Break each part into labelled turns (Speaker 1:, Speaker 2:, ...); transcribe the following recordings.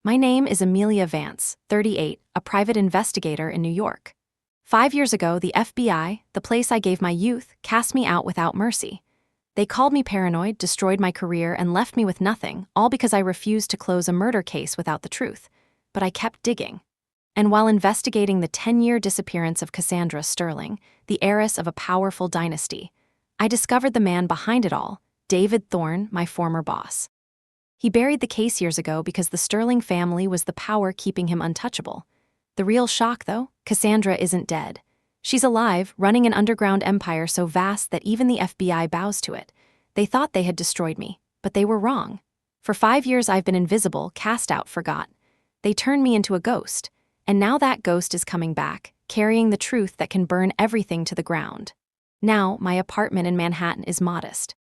Speaker 1: My name is Amelia Vance, 38, a private investigator in New York. 5 years ago, the FBI, the place I gave my youth, cast me out without mercy. They called me paranoid, destroyed my career, and left me with nothing, all because I refused to close a murder case without the truth. But I kept digging. And while investigating the 10-year disappearance of Cassandra Sterling, the heiress of a powerful dynasty, I discovered the man behind it all, David Thorne, my former boss. He buried the case years ago because the Sterling family was the power keeping him untouchable. The real shock, though, Cassandra isn't dead. She's alive, running an underground empire so vast that even the FBI bows to it. They thought they had destroyed me, but they were wrong. For 5 years I've been invisible, cast out, forgot. They turned me into a ghost, and now that ghost is coming back, carrying the truth that can burn everything to the ground. Now, my apartment in Manhattan is modest.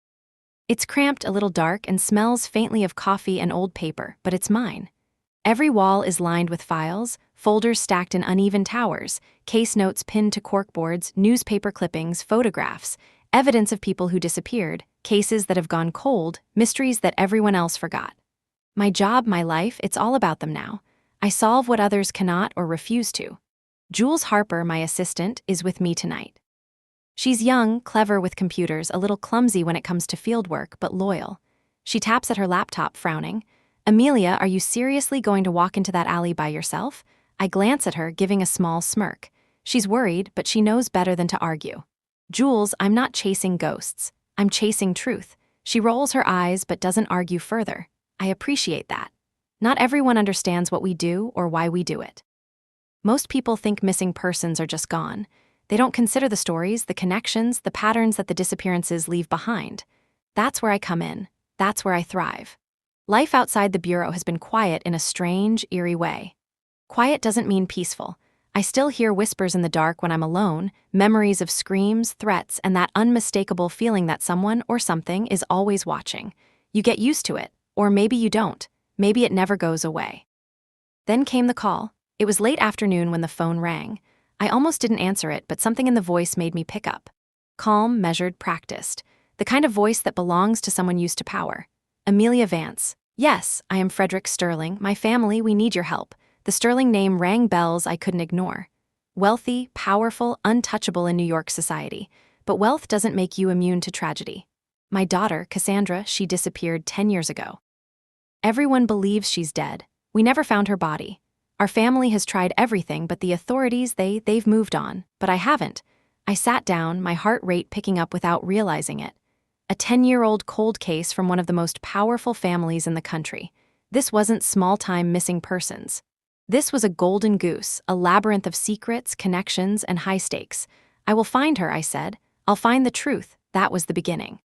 Speaker 1: It's cramped, a little dark, and smells faintly of coffee and old paper, but it's mine. Every wall is lined with files, folders stacked in uneven towers, case notes pinned to corkboards, newspaper clippings, photographs, evidence of people who disappeared, cases that have gone cold, mysteries that everyone else forgot. My job, my life, it's all about them now. I solve what others cannot or refuse to. Jules Harper, my assistant, is with me tonight. She's young, clever with computers, a little clumsy when it comes to fieldwork, but loyal. She taps at her laptop, frowning. "Amelia, are you seriously going to walk into that alley by yourself?" I glance at her, giving a small smirk. She's worried, but she knows better than to argue. "Jules, I'm not chasing ghosts. I'm chasing truth." She rolls her eyes but doesn't argue further. I appreciate that. Not everyone understands what we do or why we do it. Most people think missing persons are just gone. They don't consider the stories, the connections, the patterns that the disappearances leave behind. That's where I come in. That's where I thrive. Life outside the Bureau has been quiet in a strange, eerie way. Quiet doesn't mean peaceful. I still hear whispers in the dark when I'm alone, memories of screams, threats, and that unmistakable feeling that someone or something is always watching. You get used to it, or maybe you don't. Maybe it never goes away. Then came the call. It was late afternoon when the phone rang. I almost didn't answer it, but something in the voice made me pick up. Calm, measured, practiced. The kind of voice that belongs to someone used to power. "Amelia Vance." "Yes, I am Frederick Sterling. My family, we need your help." The Sterling name rang bells I couldn't ignore. Wealthy, powerful, untouchable in New York society. But wealth doesn't make you immune to tragedy. My daughter, Cassandra, she disappeared 10 years ago. Everyone believes she's dead. We never found her body. Our family has tried everything, but the authorities, they've moved on. But I haven't. I sat down, my heart rate picking up without realizing it. A 10-year-old cold case from one of the most powerful families in the country. This wasn't small-time missing persons. This was a golden goose, a labyrinth of secrets, connections, and high stakes. "I will find her," I said. "I'll find the truth." That was the beginning.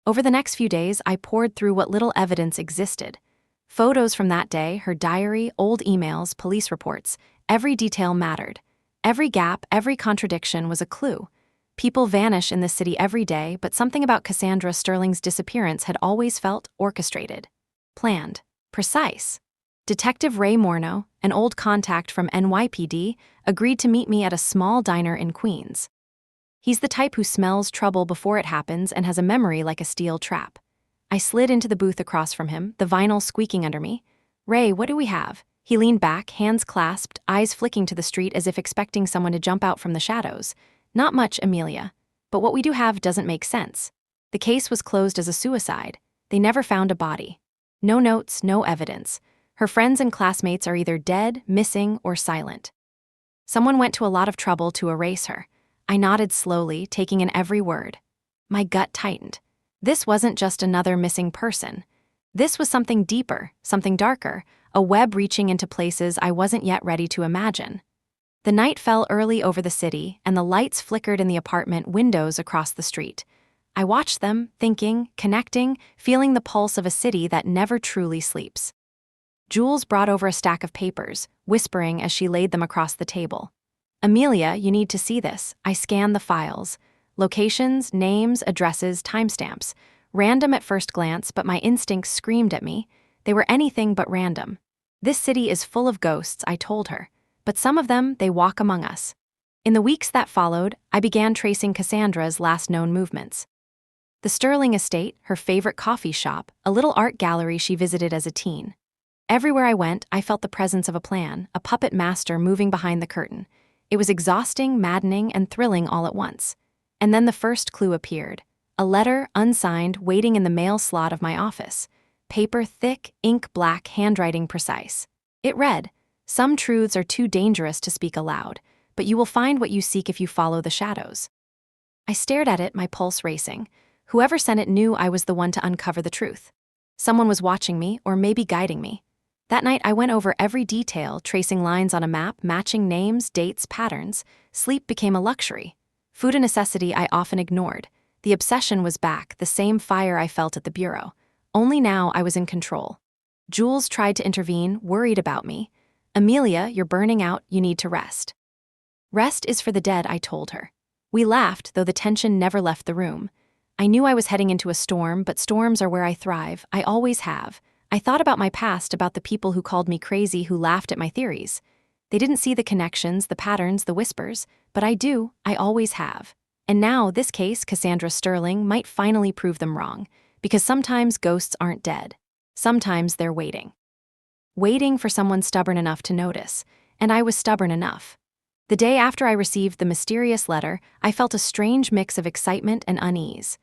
Speaker 1: Over the next few days, I poured through what little evidence existed. Photos from that day, her diary, old emails, police reports. Every detail mattered. Every gap, every contradiction was a clue. People vanish in this city every day, but something about Cassandra Sterling's disappearance had always felt orchestrated, planned, precise. Detective Ray Morneau, an old contact from NYPD, agreed to meet me at a small diner in Queens. He's the type who smells trouble before it happens and has a memory like a steel trap. I slid into the booth across from him, the vinyl squeaking under me. "Ray, what do we have?" He leaned back, hands clasped, eyes flicking to the street as if expecting someone to jump out from the shadows. "Not much, Amelia. But what we do have doesn't make sense. The case was closed as a suicide. They never found a body. No notes, no evidence. Her friends and classmates are either dead, missing, or silent. Someone went to a lot of trouble to erase her." I nodded slowly, taking in every word. My gut tightened. This wasn't just another missing person. This was something deeper, something darker, a web reaching into places I wasn't yet ready to imagine. The night fell early over the city, and the lights flickered in the apartment windows across the street. I watched them, thinking, connecting, feeling the pulse of a city that never truly sleeps. Jules brought over a stack of papers, whispering as she laid them across the table. "Amelia, you need to see this." I scanned the files. Locations, names, addresses, timestamps. Random at first glance, but my instincts screamed at me. They were anything but random. "This city is full of ghosts," I told her. "But some of them, they walk among us." In the weeks that followed, I began tracing Cassandra's last known movements. The Sterling estate, her favorite coffee shop, a little art gallery she visited as a teen. Everywhere I went, I felt the presence of a plan, a puppet master moving behind the curtain. It was exhausting, maddening, and thrilling all at once. And then the first clue appeared. A letter, unsigned, waiting in the mail slot of my office. Paper thick, ink black, handwriting precise. It read, "Some truths are too dangerous to speak aloud, but you will find what you seek if you follow the shadows." I stared at it, my pulse racing. Whoever sent it knew I was the one to uncover the truth. Someone was watching me, or maybe guiding me. That night I went over every detail, tracing lines on a map, matching names, dates, patterns. Sleep became a luxury. Food a necessity I often ignored. The obsession was back, the same fire I felt at the bureau. Only now I was in control. Jules tried to intervene, worried about me. "Amelia, you're burning out, you need to rest." "Rest is for the dead," I told her. We laughed, though the tension never left the room. I knew I was heading into a storm, but storms are where I thrive. I always have. I thought about my past, about the people who called me crazy, who laughed at my theories. They didn't see the connections, the patterns, the whispers, but I do, I always have. And now, this case, Cassandra Sterling, might finally prove them wrong, because sometimes ghosts aren't dead. Sometimes they're waiting. Waiting for someone stubborn enough to notice, and I was stubborn enough. The day after I received the mysterious letter, I felt a strange mix of excitement and unease.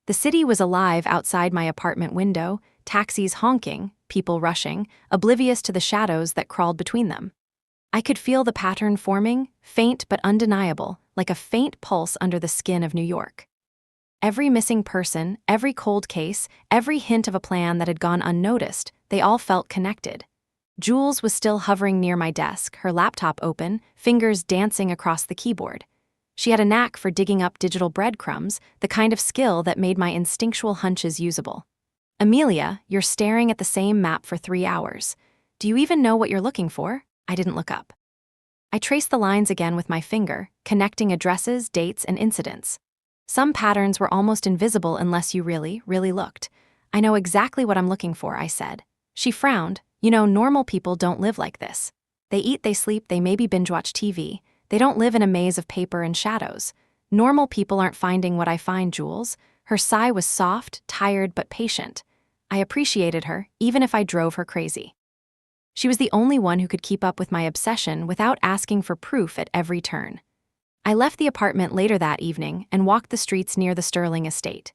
Speaker 1: The city was alive outside my apartment window, taxis honking, people rushing, oblivious to the shadows that crawled between them. I could feel the pattern forming, faint but undeniable, like a faint pulse under the skin of New York. Every missing person, every cold case, every hint of a plan that had gone unnoticed, they all felt connected. Jules was still hovering near my desk, her laptop open, fingers dancing across the keyboard. She had a knack for digging up digital breadcrumbs, the kind of skill that made my instinctual hunches usable. "Amelia, you're staring at the same map for 3 hours. Do you even know what you're looking for?" I didn't look up. I traced the lines again with my finger, connecting addresses, dates, and incidents. Some patterns were almost invisible unless you really, really looked. "I know exactly what I'm looking for," I said. She frowned. "You know, normal people don't live like this. They eat, they sleep, they maybe binge-watch TV. They don't live in a maze of paper and shadows. Normal people aren't finding what I find, Jules." Her sigh was soft, tired, but patient. I appreciated her, even if I drove her crazy. She was the only one who could keep up with my obsession without asking for proof at every turn. I left the apartment later that evening and walked the streets near the Sterling estate.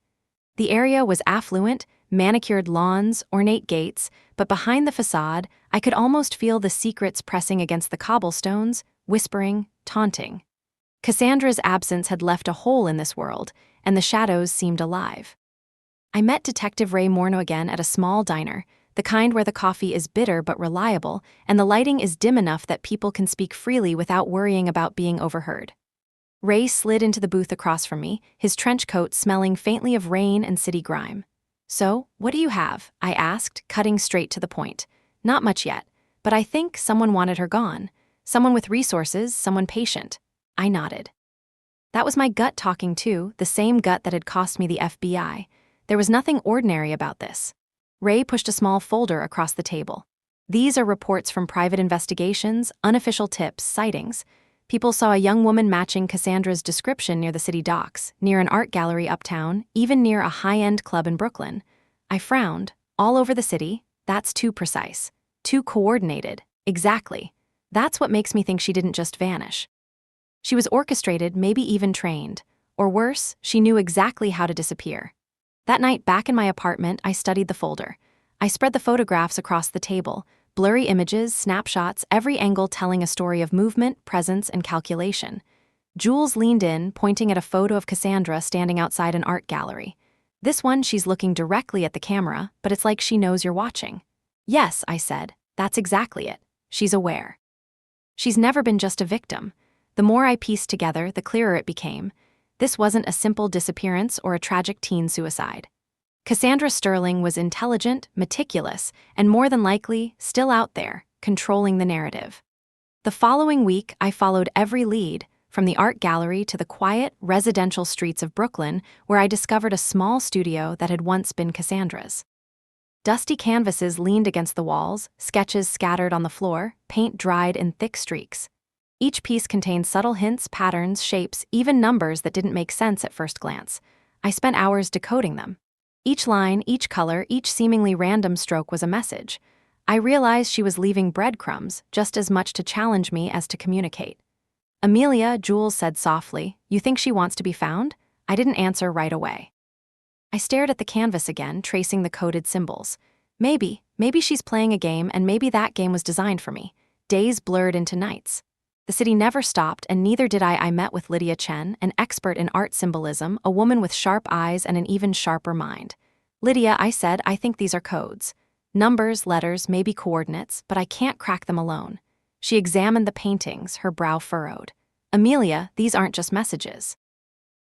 Speaker 1: The area was affluent, manicured lawns, ornate gates, but behind the facade, I could almost feel the secrets pressing against the cobblestones, whispering, taunting. Cassandra's absence had left a hole in this world, and the shadows seemed alive. I met Detective Ray Morneau again at a small diner, the kind where the coffee is bitter but reliable, and the lighting is dim enough that people can speak freely without worrying about being overheard. Ray slid into the booth across from me, his trench coat smelling faintly of rain and city grime. "So, what do you have?" I asked, cutting straight to the point. "Not much yet, but I think someone wanted her gone. Someone with resources, someone patient." I nodded. That was my gut talking too, the same gut that had cost me the FBI. There was nothing ordinary about this. Ray pushed a small folder across the table. "These are reports from private investigations, unofficial tips, sightings. People saw a young woman matching Cassandra's description near the city docks, near an art gallery uptown, even near a high-end club in Brooklyn." I frowned. "All over the city? That's too precise. Too coordinated. Exactly. That's what makes me think she didn't just vanish. She was orchestrated, maybe even trained. Or worse, she knew exactly how to disappear." That night, back in my apartment, I studied the folder. I spread the photographs across the table, blurry images, snapshots, every angle telling a story of movement, presence, and calculation. Jules leaned in, pointing at a photo of Cassandra standing outside an art gallery. "This one, she's looking directly at the camera, but it's like she knows you're watching." "Yes," I said, "that's exactly it. She's aware. She's never been just a victim." The more I pieced together, the clearer it became. This wasn't a simple disappearance or a tragic teen suicide. Cassandra Sterling was intelligent, meticulous, and more than likely, still out there, controlling the narrative. The following week, I followed every lead, from the art gallery to the quiet, residential streets of Brooklyn, where I discovered a small studio that had once been Cassandra's. Dusty canvases leaned against the walls, sketches scattered on the floor, paint dried in thick streaks. Each piece contained subtle hints, patterns, shapes, even numbers that didn't make sense at first glance. I spent hours decoding them. Each line, each color, each seemingly random stroke was a message. I realized she was leaving breadcrumbs just as much to challenge me as to communicate. "Amelia," Jules said softly, "you think she wants to be found?" I didn't answer right away. I stared at the canvas again, tracing the coded symbols. Maybe she's playing a game, and maybe that game was designed for me. Days blurred into nights. The city never stopped, and neither did I. I met with Lydia Chen, an expert in art symbolism, a woman with sharp eyes and an even sharper mind. "Lydia," I said, "I think these are codes. Numbers, letters, maybe coordinates, but I can't crack them alone." She examined the paintings, her brow furrowed. "Amelia, these aren't just messages.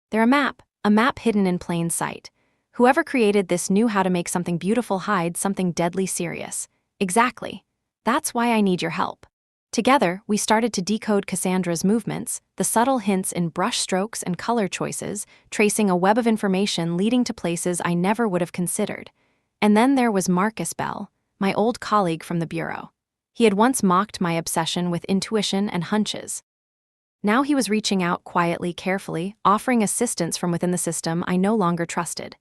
Speaker 1: They're a map hidden in plain sight. Whoever created this knew how to make something beautiful hide something deadly serious." "Exactly. That's why I need your help." Together, we started to decode Cassandra's movements, the subtle hints in brush strokes and color choices, tracing a web of information leading to places I never would have considered. And then there was Marcus Bell, my old colleague from the Bureau. He had once mocked my obsession with intuition and hunches. Now he was reaching out quietly, carefully, offering assistance from within the system I no longer trusted.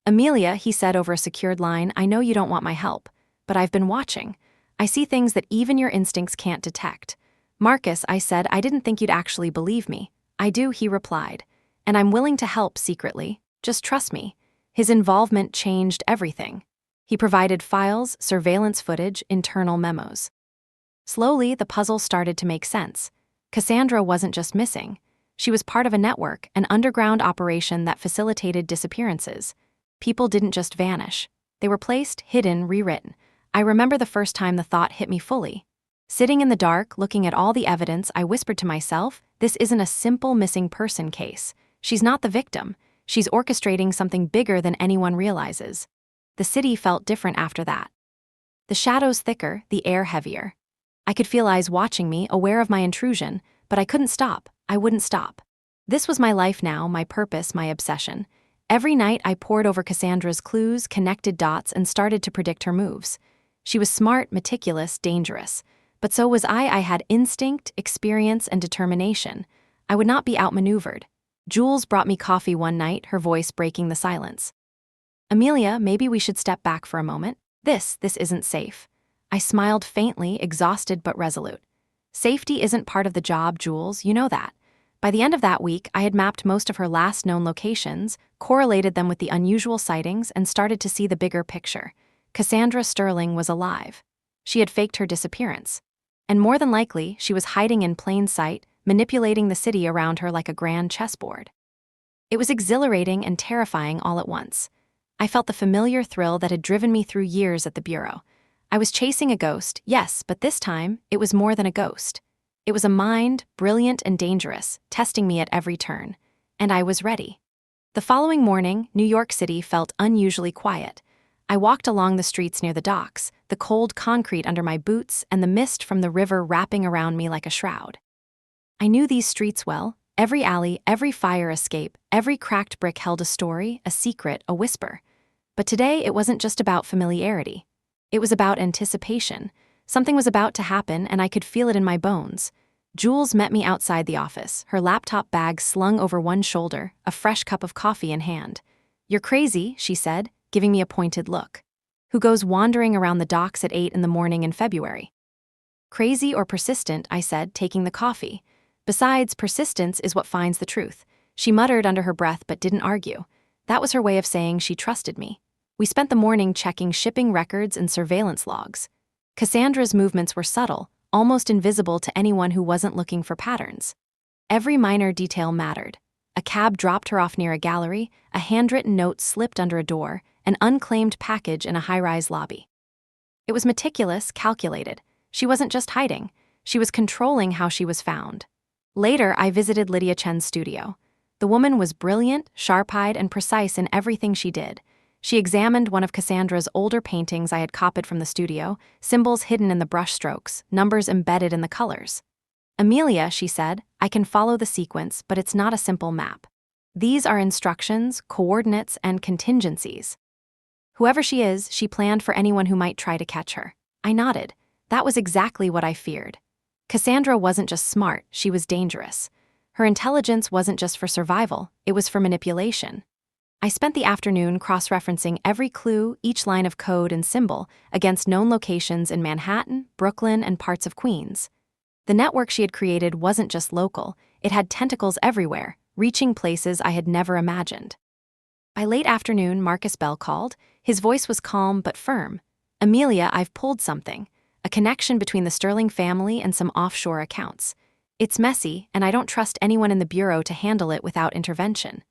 Speaker 1: "Amelia," he said over a secured line, "I know you don't want my help, but I've been watching. I see things that even your instincts can't detect." "Marcus," I said, "I didn't think you'd actually believe me." "I do," he replied. "And I'm willing to help secretly. Just trust me." His involvement changed everything. He provided files, surveillance footage, internal memos. Slowly, the puzzle started to make sense. Cassandra wasn't just missing. She was part of a network, an underground operation that facilitated disappearances. People didn't just vanish. They were placed, hidden, rewritten. I remember the first time the thought hit me fully. Sitting in the dark, looking at all the evidence, I whispered to myself, this isn't a simple missing person case. She's not the victim. She's orchestrating something bigger than anyone realizes. The city felt different after that. The shadows thicker, the air heavier. I could feel eyes watching me, aware of my intrusion, but I couldn't stop. I wouldn't stop. This was my life now, my purpose, my obsession. Every night I pored over Cassandra's clues, connected dots, and started to predict her moves. She was smart, meticulous, dangerous. But so was I. I had instinct, experience, and determination. I would not be outmaneuvered. Jules brought me coffee one night, her voice breaking the silence. "Amelia, maybe we should step back for a moment. This isn't safe." I smiled faintly, exhausted but resolute. "Safety isn't part of the job, Jules, you know that." By the end of that week, I had mapped most of her last known locations, correlated them with the unusual sightings, and started to see the bigger picture. Cassandra Sterling was alive. She had faked her disappearance. And more than likely, she was hiding in plain sight, manipulating the city around her like a grand chessboard. It was exhilarating and terrifying all at once. I felt the familiar thrill that had driven me through years at the Bureau. I was chasing a ghost, yes, but this time, it was more than a ghost. It was a mind, brilliant and dangerous, testing me at every turn. And I was ready. The following morning, New York City felt unusually quiet. I walked along the streets near the docks, the cold concrete under my boots and the mist from the river wrapping around me like a shroud. I knew these streets well. Every alley, every fire escape, every cracked brick held a story, a secret, a whisper. But today it wasn't just about familiarity. It was about anticipation. Something was about to happen, and I could feel it in my bones. Jules met me outside the office, her laptop bag slung over one shoulder, a fresh cup of coffee in hand. "You're crazy," she said, giving me a pointed look. "Who goes wandering around the docks at 8 in the morning in February?" "Crazy or persistent," I said, taking the coffee. "Besides, persistence is what finds the truth." She muttered under her breath but didn't argue. That was her way of saying she trusted me. We spent the morning checking shipping records and surveillance logs. Cassandra's movements were subtle, almost invisible to anyone who wasn't looking for patterns. Every minor detail mattered. A cab dropped her off near a gallery, a handwritten note slipped under a door, an unclaimed package in a high-rise lobby. It was meticulous, calculated. She wasn't just hiding. She was controlling how she was found. Later, I visited Lydia Chen's studio. The woman was brilliant, sharp-eyed, and precise in everything she did. She examined one of Cassandra's older paintings I had copied from the studio, symbols hidden in the brushstrokes, numbers embedded in the colors. "Amelia," she said, "I can follow the sequence, but it's not a simple map. These are instructions, coordinates, and contingencies." Whoever she is, she planned for anyone who might try to catch her. I nodded. That was exactly what I feared. Cassandra wasn't just smart, she was dangerous. Her intelligence wasn't just for survival, it was for manipulation. I spent the afternoon cross-referencing every clue, each line of code and symbol, against known locations in Manhattan, Brooklyn, and parts of Queens. The network she had created wasn't just local, it had tentacles everywhere, reaching places I had never imagined. By late afternoon, Marcus Bell called. His voice was calm but firm. "Amelia, I've pulled something. A connection between the Sterling family and some offshore accounts. It's messy, and I don't trust anyone in the bureau to handle it without intervention."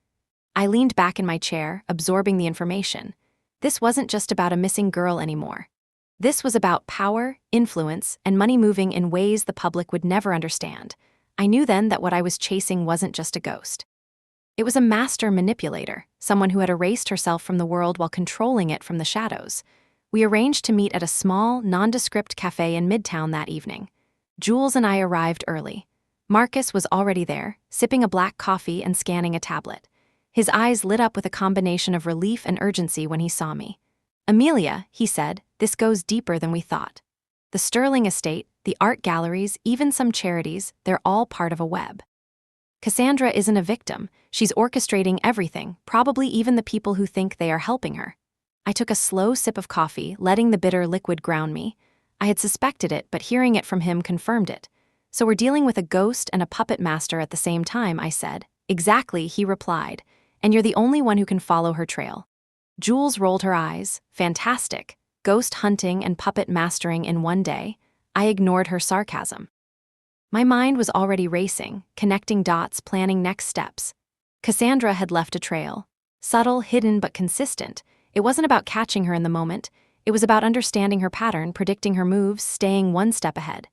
Speaker 1: I leaned back in my chair, absorbing the information. This wasn't just about a missing girl anymore. This was about power, influence, and money moving in ways the public would never understand. I knew then that what I was chasing wasn't just a ghost. It was a master manipulator, someone who had erased herself from the world while controlling it from the shadows. We arranged to meet at a small, nondescript cafe in Midtown that evening. Jules and I arrived early. Marcus was already there, sipping a black coffee and scanning a tablet. His eyes lit up with a combination of relief and urgency when he saw me. "Amelia," he said, "this goes deeper than we thought. The Sterling estate, the art galleries, even some charities, they're all part of a web. Cassandra isn't a victim, she's orchestrating everything, probably even the people who think they are helping her." I took a slow sip of coffee, letting the bitter liquid ground me. I had suspected it, but hearing it from him confirmed it. "So we're dealing with a ghost and a puppet master at the same time," I said. "Exactly," he replied. "And you're the only one who can follow her trail." Jules rolled her eyes. "Fantastic. Ghost hunting and puppet mastering in one day." I ignored her sarcasm. My mind was already racing, connecting dots, planning next steps. Cassandra had left a trail. Subtle, hidden, but consistent. It wasn't about catching her in the moment. It was about understanding her pattern, predicting her moves, staying one step ahead.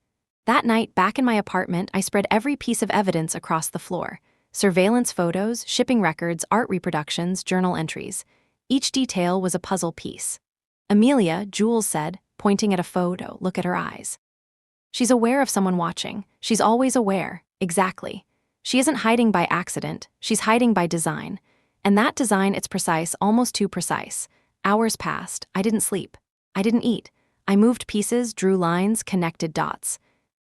Speaker 1: That night, back in my apartment, I spread every piece of evidence across the floor. Surveillance photos, shipping records, art reproductions, journal entries. Each detail was a puzzle piece. "Amelia," Jules said, pointing at a photo, "look at her eyes. She's aware of someone watching. She's always aware." Exactly. She isn't hiding by accident, she's hiding by design. And that design, it's precise, almost too precise. Hours passed. I didn't sleep. I didn't eat. I moved pieces, drew lines, connected dots.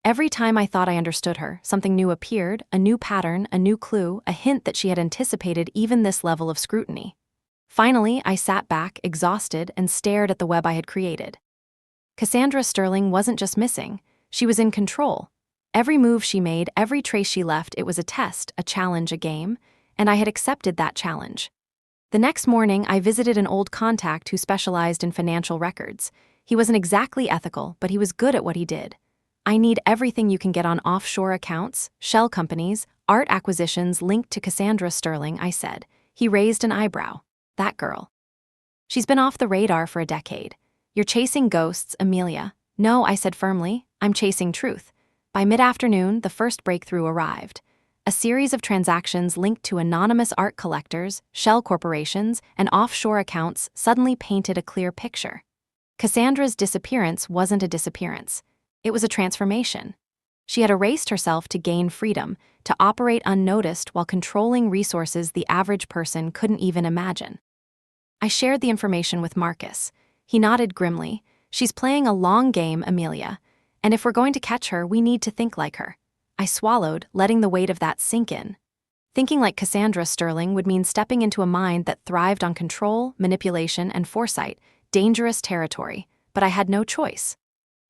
Speaker 1: Every time I thought I understood her, something new appeared, a new pattern, a new clue, a hint that she had anticipated even this level of scrutiny. Finally, I sat back, exhausted, and stared at the web I had created. Cassandra Sterling wasn't just missing. She was in control. Every move she made, every trace she left, it was a test, a challenge, a game, and I had accepted that challenge. The next morning, I visited an old contact who specialized in financial records. He wasn't exactly ethical, but he was good at what he did. "I need everything you can get on offshore accounts, shell companies, art acquisitions linked to Cassandra Sterling," I said. He raised an eyebrow. "That girl. She's been off the radar for a decade. You're chasing ghosts, Amelia." "No," I said firmly, "I'm chasing truth." By mid-afternoon, the first breakthrough arrived. A series of transactions linked to anonymous art collectors, shell corporations, and offshore accounts suddenly painted a clear picture. Cassandra's disappearance wasn't a disappearance. It was a transformation. She had erased herself to gain freedom, to operate unnoticed while controlling resources the average person couldn't even imagine. I shared the information with Marcus. He nodded grimly. "She's playing a long game, Amelia. And if we're going to catch her, we need to think like her." I swallowed, letting the weight of that sink in. Thinking like Cassandra Sterling would mean stepping into a mind that thrived on control, manipulation, and foresight, dangerous territory, but I had no choice.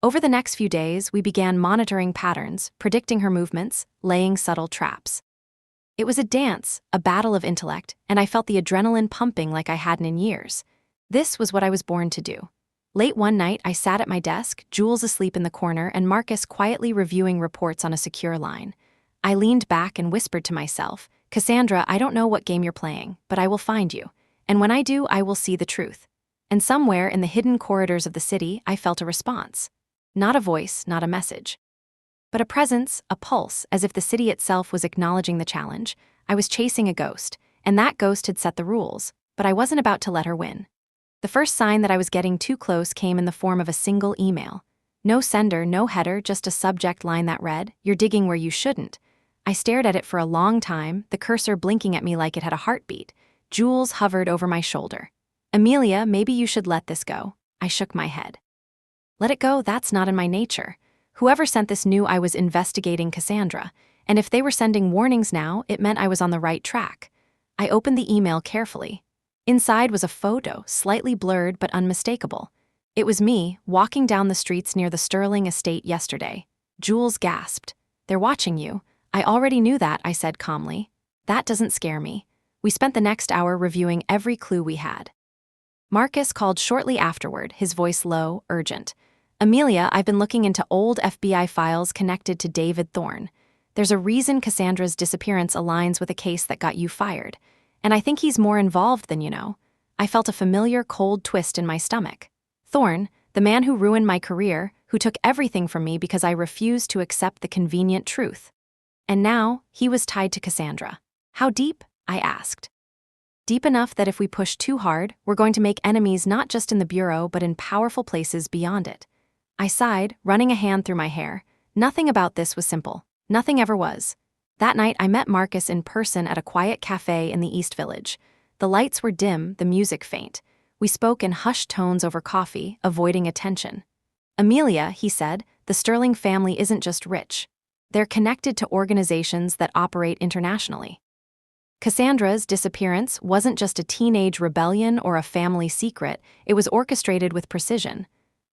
Speaker 1: Over the next few days, we began monitoring patterns, predicting her movements, laying subtle traps. It was a dance, a battle of intellect, and I felt the adrenaline pumping like I hadn't in years. This was what I was born to do. Late one night, I sat at my desk, Jules asleep in the corner, and Marcus quietly reviewing reports on a secure line. I leaned back and whispered to myself, "Cassandra, I don't know what game you're playing, but I will find you. And when I do, I will see the truth." And somewhere in the hidden corridors of the city, I felt a response. Not a voice, not a message, but a presence, a pulse, as if the city itself was acknowledging the challenge. I was chasing a ghost, and that ghost had set the rules, but I wasn't about to let her win. The first sign that I was getting too close came in the form of a single email. No sender, no header, just a subject line that read, "You're digging where you shouldn't." I stared at it for a long time, the cursor blinking at me like it had a heartbeat. Jules hovered over my shoulder. "Amelia, maybe you should let this go." I shook my head. "Let it go, that's not in my nature." Whoever sent this knew I was investigating Cassandra, and if they were sending warnings now, it meant I was on the right track. I opened the email carefully. Inside was a photo, slightly blurred but unmistakable. It was me, walking down the streets near the Sterling estate yesterday. Jules gasped. "They're watching you." "I already knew that," I said calmly. "That doesn't scare me." We spent the next hour reviewing every clue we had. Marcus called shortly afterward, his voice low, urgent. "Amelia, I've been looking into old FBI files connected to David Thorne. There's a reason Cassandra's disappearance aligns with a case that got you fired. And I think he's more involved than you know." I felt a familiar cold twist in my stomach. Thorne, the man who ruined my career, who took everything from me because I refused to accept the convenient truth. And now, he was tied to Cassandra. How deep? I asked. Deep enough that if we push too hard, we're going to make enemies not just in the bureau but in powerful places beyond it. I sighed, running a hand through my hair. Nothing about this was simple. Nothing ever was. That night, I met Marcus in person at a quiet cafe in the East Village. The lights were dim, the music faint. We spoke in hushed tones over coffee, avoiding attention. "Amelia," he said, "the Sterling family isn't just rich. They're connected to organizations that operate internationally. Cassandra's disappearance wasn't just a teenage rebellion or a family secret, it was orchestrated with precision."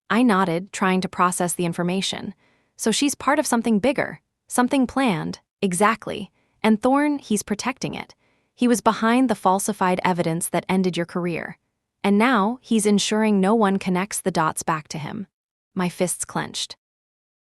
Speaker 1: I nodded, trying to process the information. "So she's part of something bigger, something planned." "Exactly. And Thorne, he's protecting it. He was behind the falsified evidence that ended your career. And now, he's ensuring no one connects the dots back to him." My fists clenched.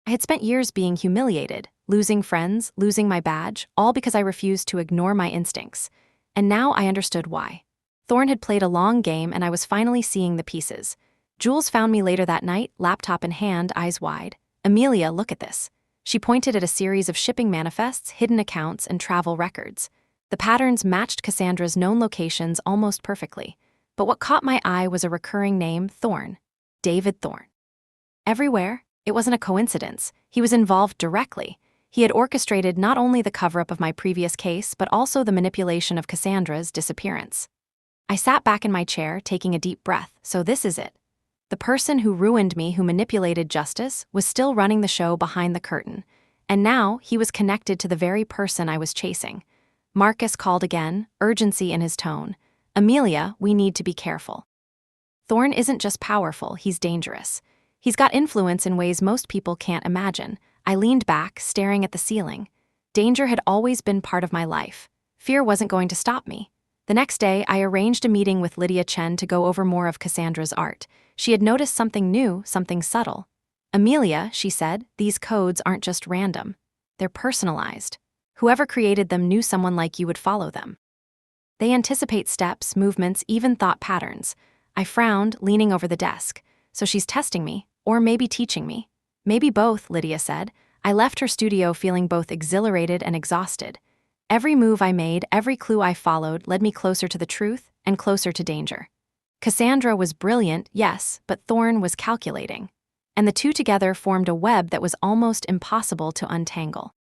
Speaker 1: I had spent years being humiliated, losing friends, losing my badge, all because I refused to ignore my instincts. And now I understood why. Thorne had played a long game and I was finally seeing the pieces. Jules found me later that night, laptop in hand, eyes wide. "Amelia, look at this." She pointed at a series of shipping manifests, hidden accounts, and travel records. The patterns matched Cassandra's known locations almost perfectly. But what caught my eye was a recurring name, Thorne. David Thorne. Everywhere, it wasn't a coincidence. He was involved directly. He had orchestrated not only the cover-up of my previous case, but also the manipulation of Cassandra's disappearance. I sat back in my chair, taking a deep breath. So this is it. The person who ruined me, who manipulated justice, was still running the show behind the curtain. And now, he was connected to the very person I was chasing. Marcus called again, urgency in his tone. "Amelia, we need to be careful. Thorne isn't just powerful, he's dangerous. He's got influence in ways most people can't imagine." I leaned back, staring at the ceiling. Danger had always been part of my life. Fear wasn't going to stop me. The next day, I arranged a meeting with Lydia Chen to go over more of Cassandra's art. She had noticed something new, something subtle. "Amelia," she said, "these codes aren't just random. They're personalized. Whoever created them knew someone like you would follow them. They anticipate steps, movements, even thought patterns." I frowned, leaning over the desk. "So she's testing me, or maybe teaching me." "Maybe both," Lydia said. I left her studio feeling both exhilarated and exhausted. Every move I made, every clue I followed, led me closer to the truth and closer to danger. Cassandra was brilliant, yes, but Thorne was calculating. And the two together formed a web that was almost impossible to untangle.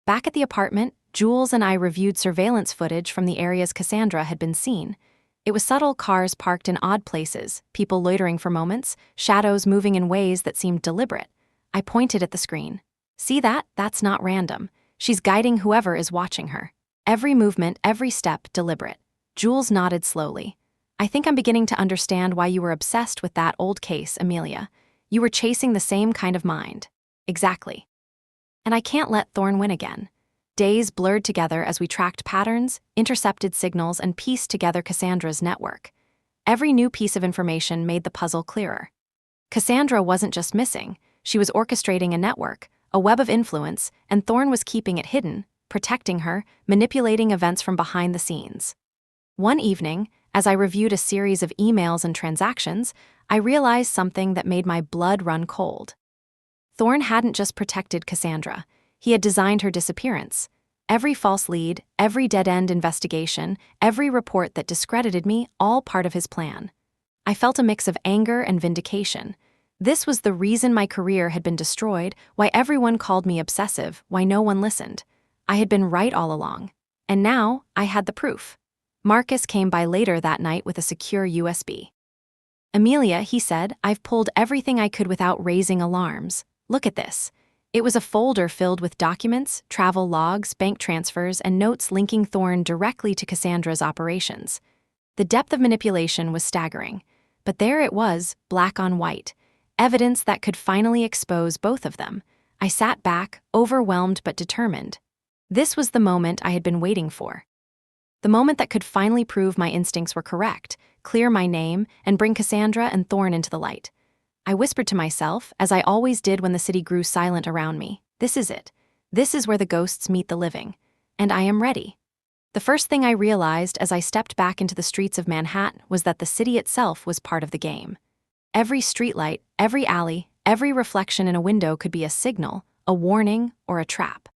Speaker 1: Back at the apartment, Jules and I reviewed surveillance footage from the areas Cassandra had been seen. It was subtle: cars parked in odd places, people loitering for moments, shadows moving in ways that seemed deliberate. I pointed at the screen. "See that? That's not random. She's guiding whoever is watching her. Every movement, every step, deliberate." Jules nodded slowly. "I think I'm beginning to understand why you were obsessed with that old case, Amelia. You were chasing the same kind of mind." "Exactly. And I can't let Thorne win again." Days blurred together as we tracked patterns, intercepted signals, and pieced together Cassandra's network. Every new piece of information made the puzzle clearer. Cassandra wasn't just missing. She was orchestrating a network, a web of influence, and Thorne was keeping it hidden, protecting her, manipulating events from behind the scenes. One evening, as I reviewed a series of emails and transactions, I realized something that made my blood run cold. Thorne hadn't just protected Cassandra. He had designed her disappearance. Every false lead, every dead-end investigation, every report that discredited me, all part of his plan. I felt a mix of anger and vindication. This was the reason my career had been destroyed, why everyone called me obsessive, why no one listened. I had been right all along. And now, I had the proof. Marcus came by later that night with a secure USB. "Amelia," he said, "I've pulled everything I could without raising alarms. Look at this." It was a folder filled with documents, travel logs, bank transfers, and notes linking Thorne directly to Cassandra's operations. The depth of manipulation was staggering, but there it was, black on white, evidence that could finally expose both of them. I sat back, overwhelmed but determined. This was the moment I had been waiting for. The moment that could finally prove my instincts were correct, clear my name, and bring Cassandra and Thorne into the light. I whispered to myself, as I always did when the city grew silent around me, this is it. This is where the ghosts meet the living. And I am ready. The first thing I realized as I stepped back into the streets of Manhattan was that the city itself was part of the game. Every streetlight, every alley, every reflection in a window could be a signal, a warning, or a trap.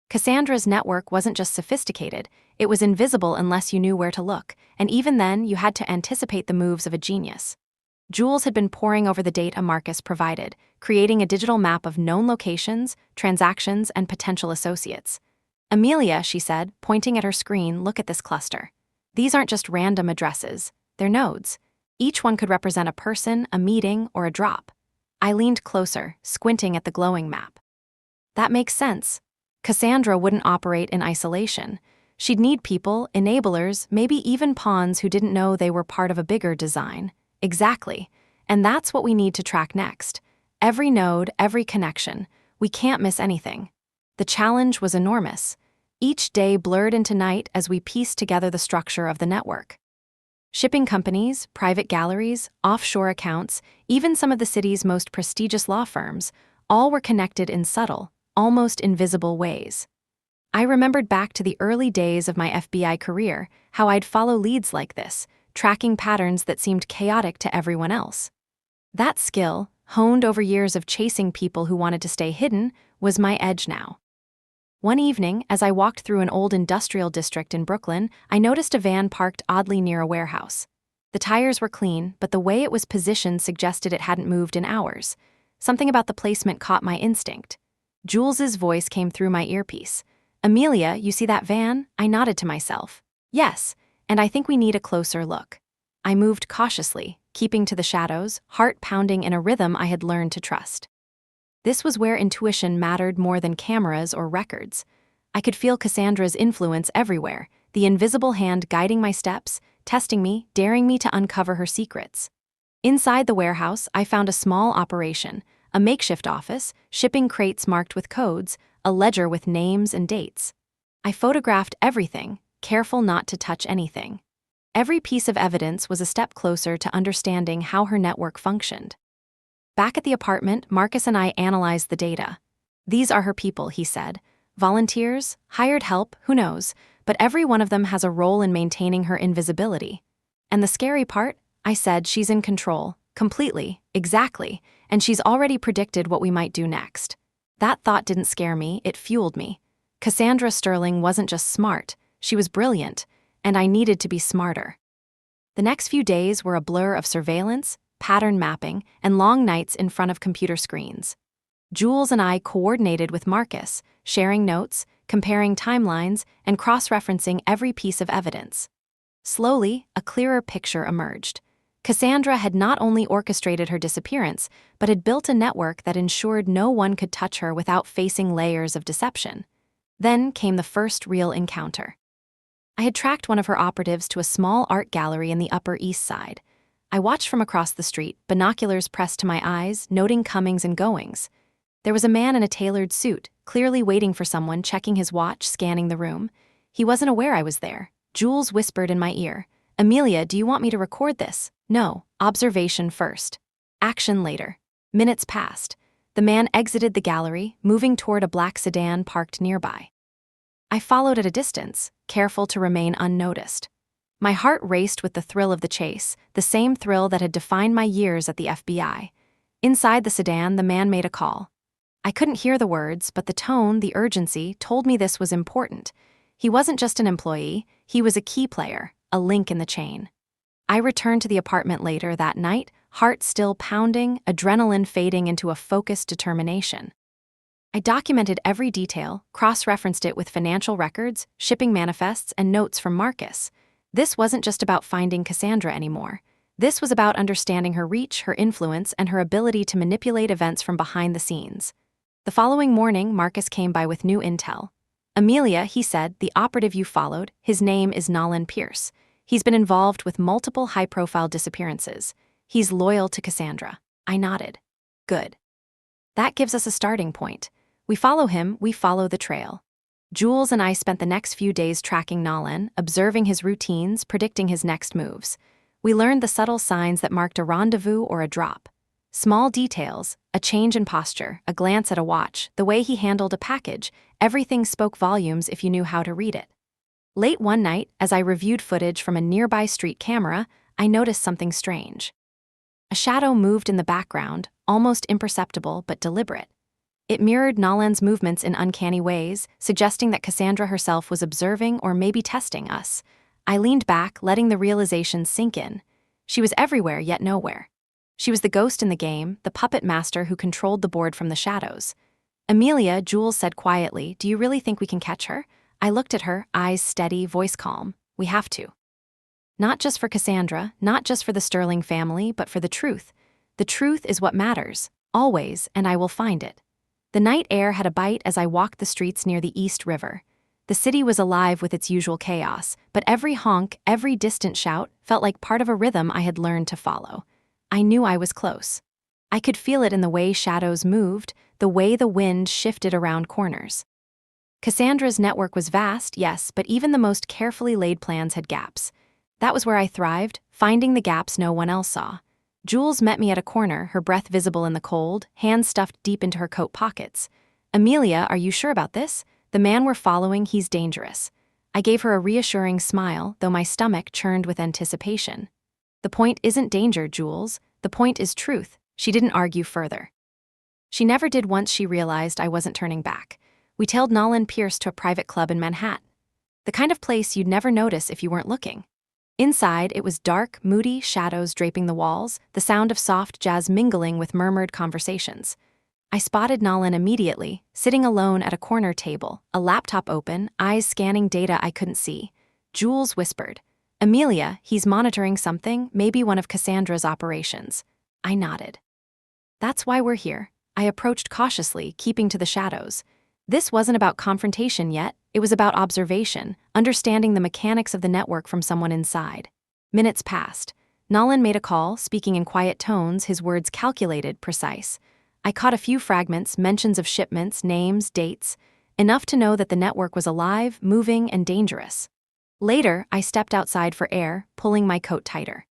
Speaker 1: Cassandra's network wasn't just sophisticated, it was invisible unless you knew where to look, and even then you had to anticipate the moves of a genius. Jules had been poring over the data Marcus provided, creating a digital map of known locations, transactions, and potential associates. Amelia, she said, pointing at her screen, look at this cluster. These aren't just random addresses, they're nodes. Each one could represent a person, a meeting, or a drop. I leaned closer, squinting at the glowing map. That makes sense. Cassandra wouldn't operate in isolation. She'd need people, enablers, maybe even pawns who didn't know they were part of a bigger design. Exactly. And that's what we need to track next. Every node, every connection. We can't miss anything. The challenge was enormous. Each day blurred into night as we pieced together the structure of the network. Shipping companies, private galleries, offshore accounts, even some of the city's most prestigious law firms, all were connected in subtle, almost invisible ways. I remembered back to the early days of my FBI career, how I'd follow leads like this, tracking patterns that seemed chaotic to everyone else. That skill, honed over years of chasing people who wanted to stay hidden, was my edge now. One evening, as I walked through an old industrial district in Brooklyn, I noticed a van parked oddly near a warehouse. The tires were clean, but the way it was positioned suggested it hadn't moved in hours. Something about the placement caught my instinct. Jules's voice came through my earpiece. Amelia, you see that van? I nodded to myself. Yes, and I think we need a closer look. I moved cautiously, keeping to the shadows, heart pounding in a rhythm I had learned to trust. This was where intuition mattered more than cameras or records. I could feel Cassandra's influence everywhere, the invisible hand guiding my steps, testing me, daring me to uncover her secrets. Inside the warehouse, I found a small operation, a makeshift office, shipping crates marked with codes, a ledger with names and dates. I photographed everything, careful not to touch anything. Every piece of evidence was a step closer to understanding how her network functioned. Back at the apartment, Marcus and I analyzed the data. These are her people, he said. Volunteers, hired help, who knows, but every one of them has a role in maintaining her invisibility. And the scary part? I said, she's in control, completely, exactly, and she's already predicted what we might do next. That thought didn't scare me, it fueled me. Cassandra Sterling wasn't just smart, she was brilliant, and I needed to be smarter. The next few days were a blur of surveillance, pattern mapping, and long nights in front of computer screens. Jules and I coordinated with Marcus, sharing notes, comparing timelines, and cross-referencing every piece of evidence. Slowly, a clearer picture emerged. Cassandra had not only orchestrated her disappearance, but had built a network that ensured no one could touch her without facing layers of deception. Then came the first real encounter. I had tracked one of her operatives to a small art gallery in the Upper East Side. I watched from across the street, binoculars pressed to my eyes, noting comings and goings. There was a man in a tailored suit, clearly waiting for someone, checking his watch, scanning the room. He wasn't aware I was there. Jules whispered in my ear, Amelia, do you want me to record this? No, observation first. Action later. Minutes passed. The man exited the gallery, moving toward a black sedan parked nearby. I followed at a distance, careful to remain unnoticed. My heart raced with the thrill of the chase, the same thrill that had defined my years at the FBI. Inside the sedan, the man made a call. I couldn't hear the words, but the tone, the urgency, told me this was important. He wasn't just an employee, he was a key player, a link in the chain. I returned to the apartment later that night, heart still pounding, adrenaline fading into a focused determination. I documented every detail, cross-referenced it with financial records, shipping manifests, and notes from Marcus. This wasn't just about finding Cassandra anymore. This was about understanding her reach, her influence, and her ability to manipulate events from behind the scenes. The following morning, Marcus came by with new intel. Amelia, he said, the operative you followed, his name is Nolan Pierce. He's been involved with multiple high-profile disappearances. He's loyal to Cassandra. I nodded. Good. That gives us a starting point. We follow him, we follow the trail. Jules and I spent the next few days tracking Nolan, observing his routines, predicting his next moves. We learned the subtle signs that marked a rendezvous or a drop. Small details, a change in posture, a glance at a watch, the way he handled a package, everything spoke volumes if you knew how to read it. Late one night, as I reviewed footage from a nearby street camera, I noticed something strange. A shadow moved in the background, almost imperceptible but deliberate. It mirrored Nolan's movements in uncanny ways, suggesting that Cassandra herself was observing or maybe testing us. I leaned back, letting the realization sink in. She was everywhere yet nowhere. She was the ghost in the game, the puppet master who controlled the board from the shadows. Amelia, Jules said quietly, "Do you really think we can catch her?" I looked at her, eyes steady, voice calm. We have to. Not just for Cassandra, not just for the Sterling family, but for the truth. The truth is what matters, always, and I will find it. The night air had a bite as I walked the streets near the East River. The city was alive with its usual chaos, but every honk, every distant shout felt like part of a rhythm I had learned to follow. I knew I was close. I could feel it in the way shadows moved, the way the wind shifted around corners. Cassandra's network was vast, yes, but even the most carefully laid plans had gaps. That was where I thrived, finding the gaps no one else saw. Jules met me at a corner, her breath visible in the cold, hands stuffed deep into her coat pockets. "Amelia, are you sure about this? The man we're following, he's dangerous." I gave her a reassuring smile, though my stomach churned with anticipation. "The point isn't danger, Jules. The point is truth." She didn't argue further. She never did once she realized I wasn't turning back. We tailed Nolan Pierce to a private club in Manhattan. The kind of place you'd never notice if you weren't looking. Inside, it was dark, moody, shadows draping the walls, the sound of soft jazz mingling with murmured conversations. I spotted Nolan immediately, sitting alone at a corner table, a laptop open, eyes scanning data I couldn't see. Jules whispered, "Amelia, he's monitoring something, maybe one of Cassandra's operations." I nodded. "That's why we're here." I approached cautiously, keeping to the shadows. This wasn't about confrontation yet, it was about observation, understanding the mechanics of the network from someone inside. Minutes passed. Nolan made a call, speaking in quiet tones, his words calculated, precise. I caught a few fragments, mentions of shipments, names, dates, enough to know that the network was alive, moving, and dangerous. Later, I stepped outside for air, pulling my coat tighter.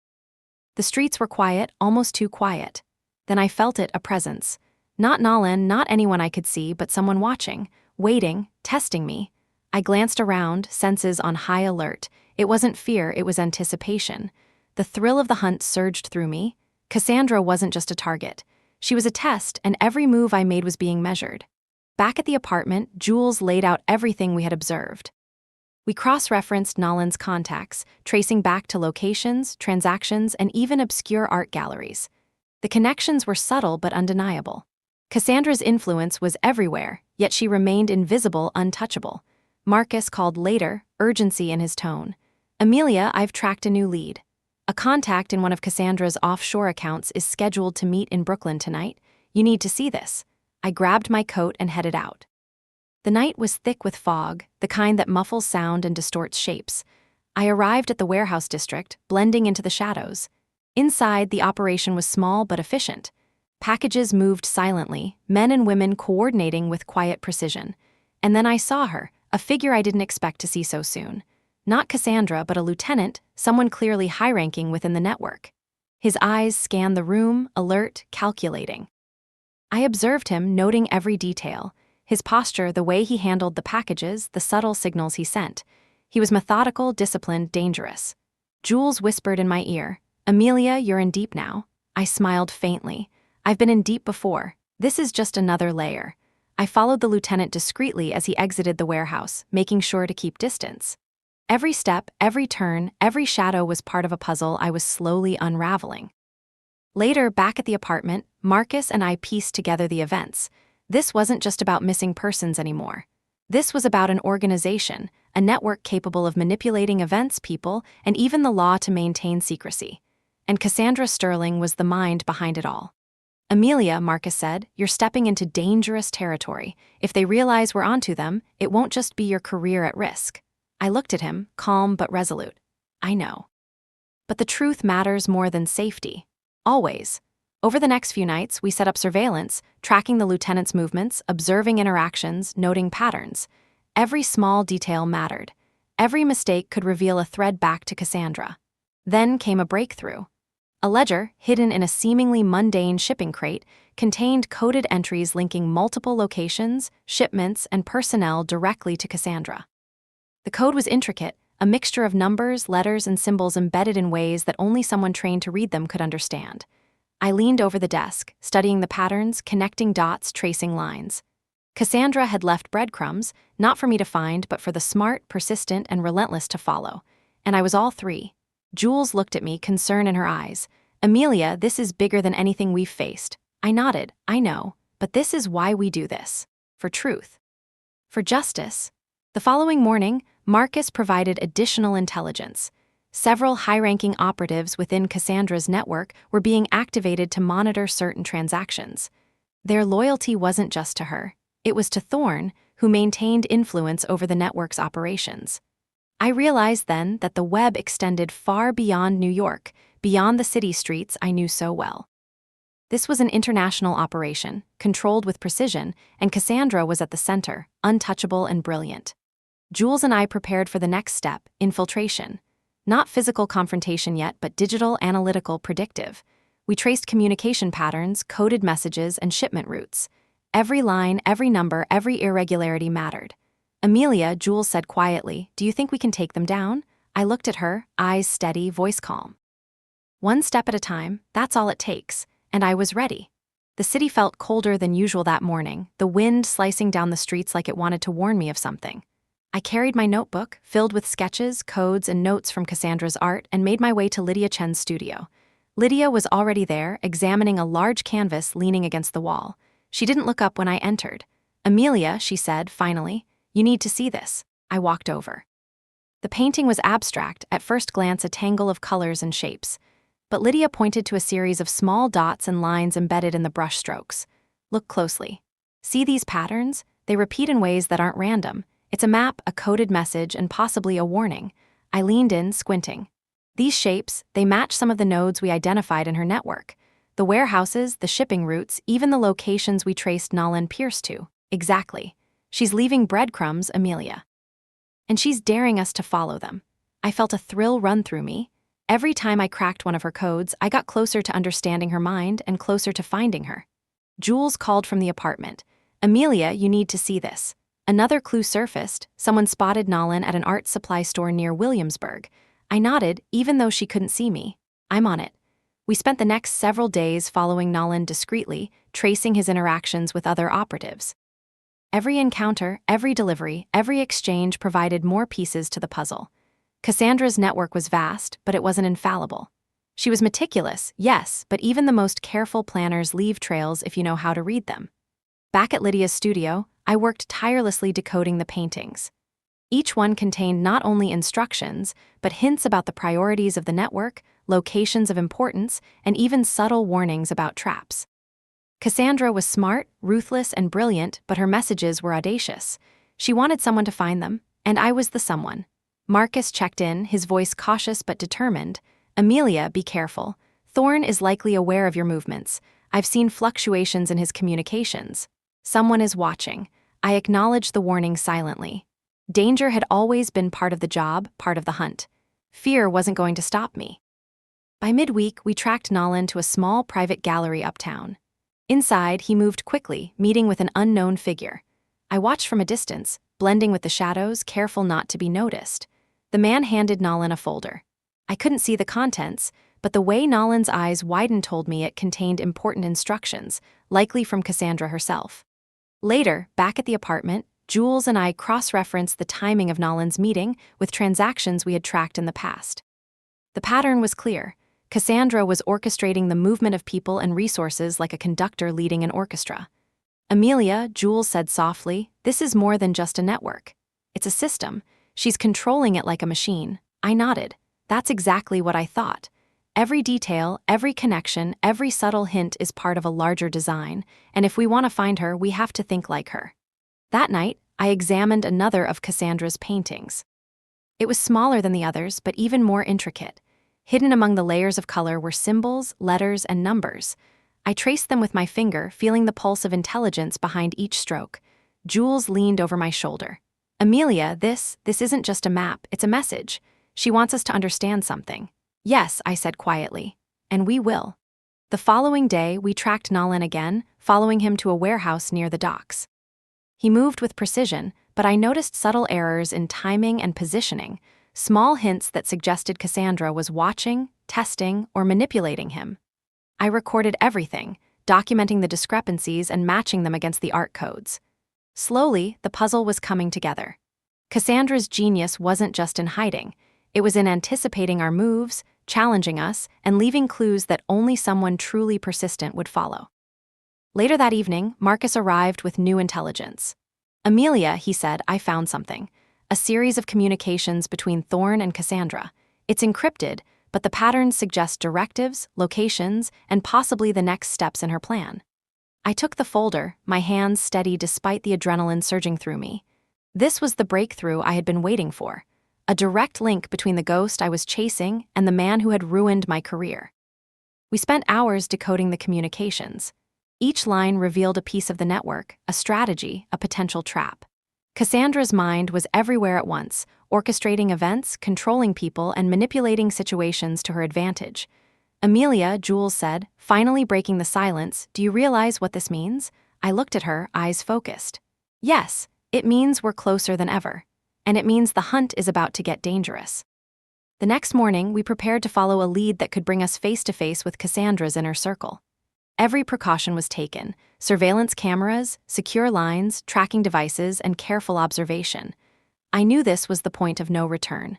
Speaker 1: The streets were quiet, almost too quiet. Then I felt it, a presence. Not Nolan, not anyone I could see, but someone watching, waiting, testing me. I glanced around, senses on high alert. It wasn't fear, it was anticipation. The thrill of the hunt surged through me. Cassandra wasn't just a target. She was a test, and every move I made was being measured. Back at the apartment, Jules laid out everything we had observed. We cross-referenced Nolan's contacts, tracing back to locations, transactions, and even obscure art galleries. The connections were subtle but undeniable. Cassandra's influence was everywhere, yet she remained invisible, untouchable. Marcus called later, urgency in his tone. "Amelia, I've tracked a new lead. A contact in one of Cassandra's offshore accounts is scheduled to meet in Brooklyn tonight. You need to see this." I grabbed my coat and headed out. The night was thick with fog, the kind that muffles sound and distorts shapes. I arrived at the warehouse district, blending into the shadows. Inside, the operation was small but efficient. Packages moved silently, men and women coordinating with quiet precision. And then I saw her, a figure I didn't expect to see so soon. Not Cassandra, but a lieutenant, someone clearly high-ranking within the network. His eyes scanned the room, alert, calculating. I observed him, noting every detail. His posture, the way he handled the packages, the subtle signals he sent. He was methodical, disciplined, dangerous. Jules whispered in my ear, "Amelia, you're in deep now." I smiled faintly. "I've been in deep before. This is just another layer." I followed the lieutenant discreetly as he exited the warehouse, making sure to keep distance. Every step, every turn, every shadow was part of a puzzle I was slowly unraveling. Later, back at the apartment, Marcus and I pieced together the events. This wasn't just about missing persons anymore. This was about an organization, a network capable of manipulating events, people, and even the law to maintain secrecy. And Cassandra Sterling was the mind behind it all. "Amelia," Marcus said, "you're stepping into dangerous territory. If they realize we're onto them, it won't just be your career at risk." I looked at him, calm but resolute. "I know." But the truth matters more than safety. Always. Over the next few nights, we set up surveillance, tracking the lieutenant's movements, observing interactions, noting patterns. Every small detail mattered. Every mistake could reveal a thread back to Cassandra. Then came a breakthrough. A ledger, hidden in a seemingly mundane shipping crate, contained coded entries linking multiple locations, shipments, and personnel directly to Cassandra. The code was intricate, a mixture of numbers, letters, and symbols embedded in ways that only someone trained to read them could understand. I leaned over the desk, studying the patterns, connecting dots, tracing lines. Cassandra had left breadcrumbs, not for me to find, but for the smart, persistent, and relentless to follow. And I was all three. Jules looked at me, concern in her eyes. "Amelia, this is bigger than anything we've faced." I nodded. "I know, but this is why we do this. For truth. For justice." The following morning, Marcus provided additional intelligence. Several high-ranking operatives within Cassandra's network were being activated to monitor certain transactions. Their loyalty wasn't just to her. It was to Thorne, who maintained influence over the network's operations. I realized then that the web extended far beyond New York, beyond the city streets I knew so well. This was an international operation, controlled with precision, and Cassandra was at the center, untouchable and brilliant. Jules and I prepared for the next step, infiltration. Not physical confrontation yet, but digital, analytical, predictive. We traced communication patterns, coded messages, and shipment routes. Every line, every number, every irregularity mattered. "Amelia," Jules said quietly, "do you think we can take them down?" I looked at her, eyes steady, voice calm. "One step at a time, that's all it takes," and I was ready. The city felt colder than usual that morning, the wind slicing down the streets like it wanted to warn me of something. I carried my notebook, filled with sketches, codes, and notes from Cassandra's art, and made my way to Lydia Chen's studio. Lydia was already there, examining a large canvas leaning against the wall. She didn't look up when I entered. "Amelia," she said, finally, "you need to see this." I walked over. The painting was abstract, at first glance a tangle of colors and shapes. But Lydia pointed to a series of small dots and lines embedded in the brush strokes. "Look closely. See these patterns? They repeat in ways that aren't random. It's a map, a coded message, and possibly a warning." I leaned in, squinting. "These shapes, they match some of the nodes we identified in her network. The warehouses, the shipping routes, even the locations we traced Nolan Pierce to. Exactly. She's leaving breadcrumbs, Amelia. And she's daring us to follow them." I felt a thrill run through me. Every time I cracked one of her codes, I got closer to understanding her mind and closer to finding her. Jules called from the apartment. "Amelia, you need to see this." Another clue surfaced. Someone spotted Nolan at an art supply store near Williamsburg. I nodded, even though she couldn't see me. "I'm on it." We spent the next several days following Nolan discreetly, tracing his interactions with other operatives. Every encounter, every delivery, every exchange provided more pieces to the puzzle. Cassandra's network was vast, but it wasn't infallible. She was meticulous, yes, but even the most careful planners leave trails if you know how to read them. Back at Lydia's studio, I worked tirelessly decoding the paintings. Each one contained not only instructions, but hints about the priorities of the network, locations of importance, and even subtle warnings about traps. Cassandra was smart, ruthless, and brilliant, but her messages were audacious. She wanted someone to find them, and I was the someone. Marcus checked in, his voice cautious but determined. "Amelia, be careful. Thorne is likely aware of your movements. I've seen fluctuations in his communications. Someone is watching." I acknowledged the warning silently. Danger had always been part of the job, part of the hunt. Fear wasn't going to stop me. By midweek, we tracked Nolan to a small private gallery uptown. Inside, he moved quickly, meeting with an unknown figure. I watched from a distance, blending with the shadows, careful not to be noticed. The man handed Nolan a folder. I couldn't see the contents, but the way Nolan's eyes widened told me it contained important instructions, likely from Cassandra herself. Later, back at the apartment, Jules and I cross-referenced the timing of Nolan's meeting with transactions we had tracked in the past. The pattern was clear. Cassandra was orchestrating the movement of people and resources like a conductor leading an orchestra. "Amelia," Jules said softly, "this is more than just a network. It's a system. She's controlling it like a machine." I nodded. That's exactly what I thought. Every detail, every connection, every subtle hint is part of a larger design, and if we want to find her, we have to think like her. That night, I examined another of Cassandra's paintings. It was smaller than the others, but even more intricate. Hidden among the layers of color were symbols, letters, and numbers. I traced them with my finger, feeling the pulse of intelligence behind each stroke. Jules leaned over my shoulder. Amelia, this isn't just a map, it's a message. She wants us to understand something. Yes, I said quietly. And we will. The following day, we tracked Nolan again, following him to a warehouse near the docks. He moved with precision, but I noticed subtle errors in timing and positioning, small hints that suggested Cassandra was watching, testing, or manipulating him. I recorded everything, documenting the discrepancies and matching them against the art codes. Slowly, the puzzle was coming together. Cassandra's genius wasn't just in hiding. It was in anticipating our moves, challenging us, and leaving clues that only someone truly persistent would follow. Later that evening, Marcus arrived with new intelligence. Amelia, he said, I found something. A series of communications between Thorne and Cassandra. It's encrypted, but the patterns suggest directives, locations, and possibly the next steps in her plan. I took the folder, my hands steady despite the adrenaline surging through me. This was the breakthrough I had been waiting for. A direct link between the ghost I was chasing and the man who had ruined my career. We spent hours decoding the communications. Each line revealed a piece of the network, a strategy, a potential trap. Cassandra's mind was everywhere at once, orchestrating events, controlling people, and manipulating situations to her advantage. Amelia, Jules said, finally breaking the silence, do you realize what this means? I looked at her, eyes focused. Yes, it means we're closer than ever. And it means the hunt is about to get dangerous. The next morning, we prepared to follow a lead that could bring us face to face with Cassandra's inner circle. Every precaution was taken: surveillance cameras, secure lines, tracking devices, and careful observation. I knew this was the point of no return.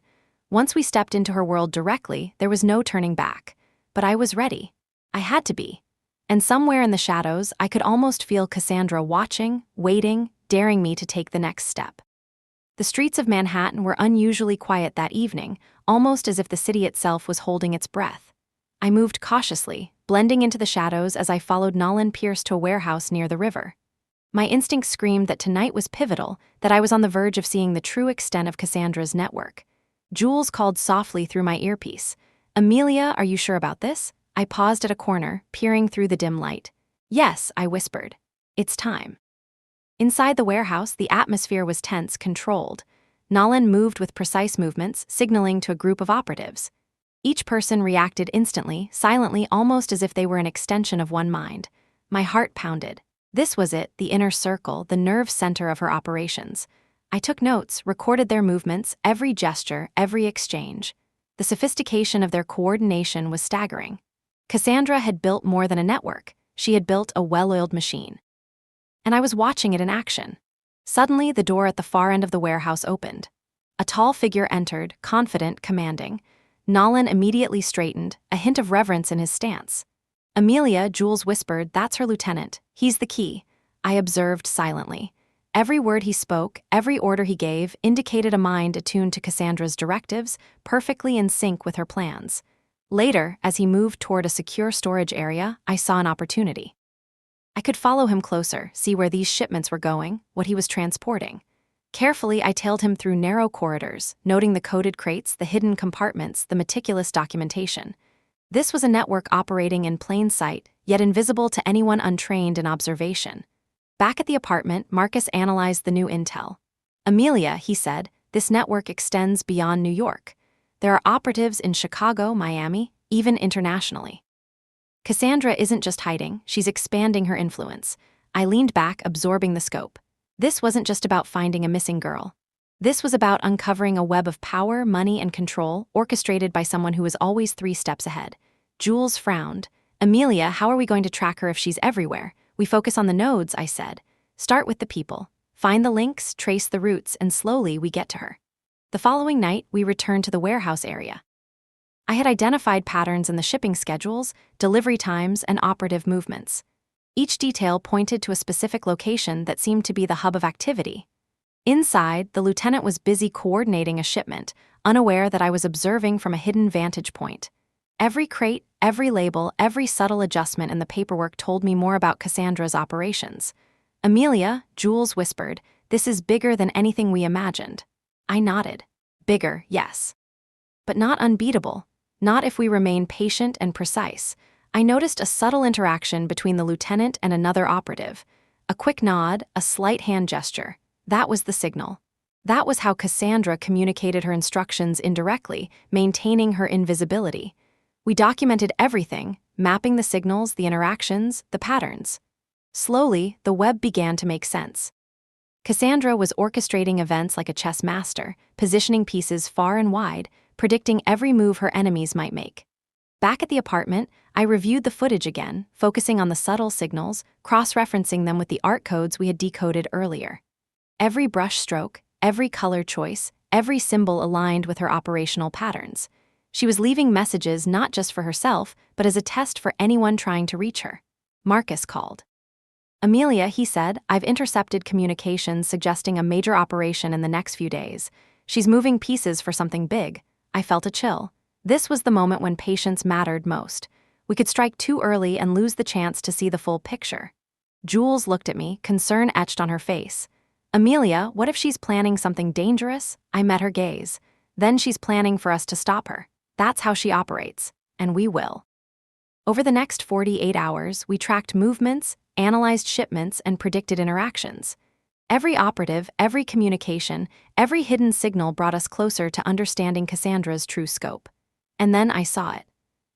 Speaker 1: Once we stepped into her world directly, there was no turning back. But I was ready. I had to be. And somewhere in the shadows, I could almost feel Cassandra watching, waiting, daring me to take the next step. The streets of Manhattan were unusually quiet that evening, almost as if the city itself was holding its breath. I moved cautiously, blending into the shadows as I followed Nolan Pierce to a warehouse near the river. My instincts screamed that tonight was pivotal, that I was on the verge of seeing the true extent of Cassandra's network. Jules called softly through my earpiece. Amelia, are you sure about this? I paused at a corner, peering through the dim light. Yes, I whispered. It's time. Inside the warehouse, the atmosphere was tense, controlled. Nolan moved with precise movements, signaling to a group of operatives. Each person reacted instantly, silently, almost as if they were an extension of one mind. My heart pounded. This was it, the inner circle, the nerve center of her operations. I took notes, recorded their movements, every gesture, every exchange. The sophistication of their coordination was staggering. Cassandra had built more than a network. She had built a well-oiled machine. And I was watching it in action. Suddenly, the door at the far end of the warehouse opened. A tall figure entered, confident, commanding. Nolan immediately straightened, a hint of reverence in his stance. Amelia, Jules whispered, that's her lieutenant. He's the key. I observed silently. Every word he spoke, every order he gave, indicated a mind attuned to Cassandra's directives, perfectly in sync with her plans. Later, as he moved toward a secure storage area, I saw an opportunity. I could follow him closer, see where these shipments were going, what he was transporting. Carefully, I tailed him through narrow corridors, noting the coded crates, the hidden compartments, the meticulous documentation. This was a network operating in plain sight, yet invisible to anyone untrained in observation. Back at the apartment, Marcus analyzed the new intel. Amelia, he said, this network extends beyond New York. There are operatives in Chicago, Miami, even internationally. Cassandra isn't just hiding, she's expanding her influence. I leaned back, absorbing the scope. This wasn't just about finding a missing girl. This was about uncovering a web of power, money, and control, orchestrated by someone who was always 3 steps ahead. Jules frowned. Amelia, how are we going to track her if she's everywhere? We focus on the nodes, I said. Start with the people. Find the links, trace the routes, and slowly we get to her. The following night, we returned to the warehouse area. I had identified patterns in the shipping schedules, delivery times, and operative movements. Each detail pointed to a specific location that seemed to be the hub of activity. Inside, the lieutenant was busy coordinating a shipment, unaware that I was observing from a hidden vantage point. Every crate, every label, every subtle adjustment in the paperwork told me more about Cassandra's operations. Amelia, Jules whispered, this is bigger than anything we imagined. I nodded. Bigger, yes. But not unbeatable. Not if we remain patient and precise. I noticed a subtle interaction between the lieutenant and another operative. A quick nod, a slight hand gesture. That was the signal. That was how Cassandra communicated her instructions indirectly, maintaining her invisibility. We documented everything, mapping the signals, the interactions, the patterns. Slowly, the web began to make sense. Cassandra was orchestrating events like a chess master, positioning pieces far and wide, predicting every move her enemies might make. Back at the apartment, I reviewed the footage again, focusing on the subtle signals, cross-referencing them with the art codes we had decoded earlier. Every brush stroke, every color choice, every symbol aligned with her operational patterns. She was leaving messages not just for herself, but as a test for anyone trying to reach her. Marcus called. "Amelia," he said, "I've intercepted communications suggesting a major operation in the next few days. She's moving pieces for something big." I felt a chill. This was the moment when patience mattered most. We could strike too early and lose the chance to see the full picture. Jules looked at me, concern etched on her face. "Amelia, what if she's planning something dangerous?" I met her gaze. "Then she's planning for us to stop her. That's how she operates. And we will." Over the next 48 hours, we tracked movements, analyzed shipments, and predicted interactions. Every operative, every communication, every hidden signal brought us closer to understanding Cassandra's true scope. And then I saw it.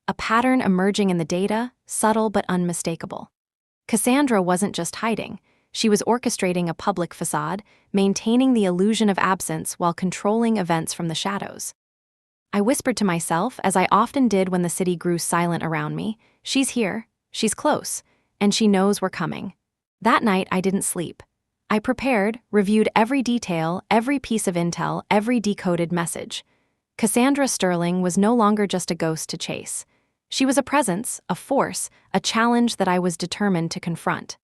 Speaker 1: A pattern emerging in the data, subtle but unmistakable. Cassandra wasn't just hiding. She was orchestrating a public facade, maintaining the illusion of absence while controlling events from the shadows. I whispered to myself, as I often did when the city grew silent around me, "She's here, she's close, and she knows we're coming." That night, I didn't sleep. I prepared, reviewed every detail, every piece of intel, every decoded message. Cassandra Sterling was no longer just a ghost to chase. She was a presence, a force, a challenge that I was determined to confront.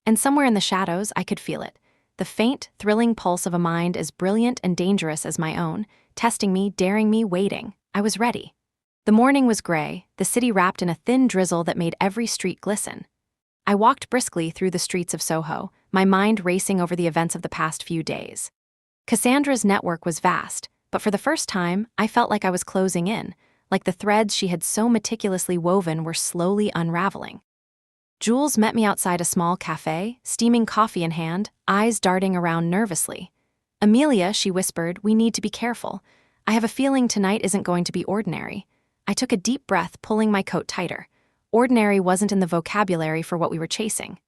Speaker 1: And somewhere in the shadows, I could feel it. The faint, thrilling pulse of a mind as brilliant and dangerous as my own, testing me, daring me, waiting. I was ready. The morning was gray, the city wrapped in a thin drizzle that made every street glisten. I walked briskly through the streets of Soho, my mind racing over the events of the past few days. Cassandra's network was vast, but for the first time, I felt like I was closing in, like the threads she had so meticulously woven were slowly unraveling. Jules met me outside a small cafe, steaming coffee in hand, eyes darting around nervously. "Amelia," she whispered, "we need to be careful. I have a feeling tonight isn't going to be ordinary." I took a deep breath, pulling my coat tighter. Ordinary wasn't in the vocabulary for what we were chasing.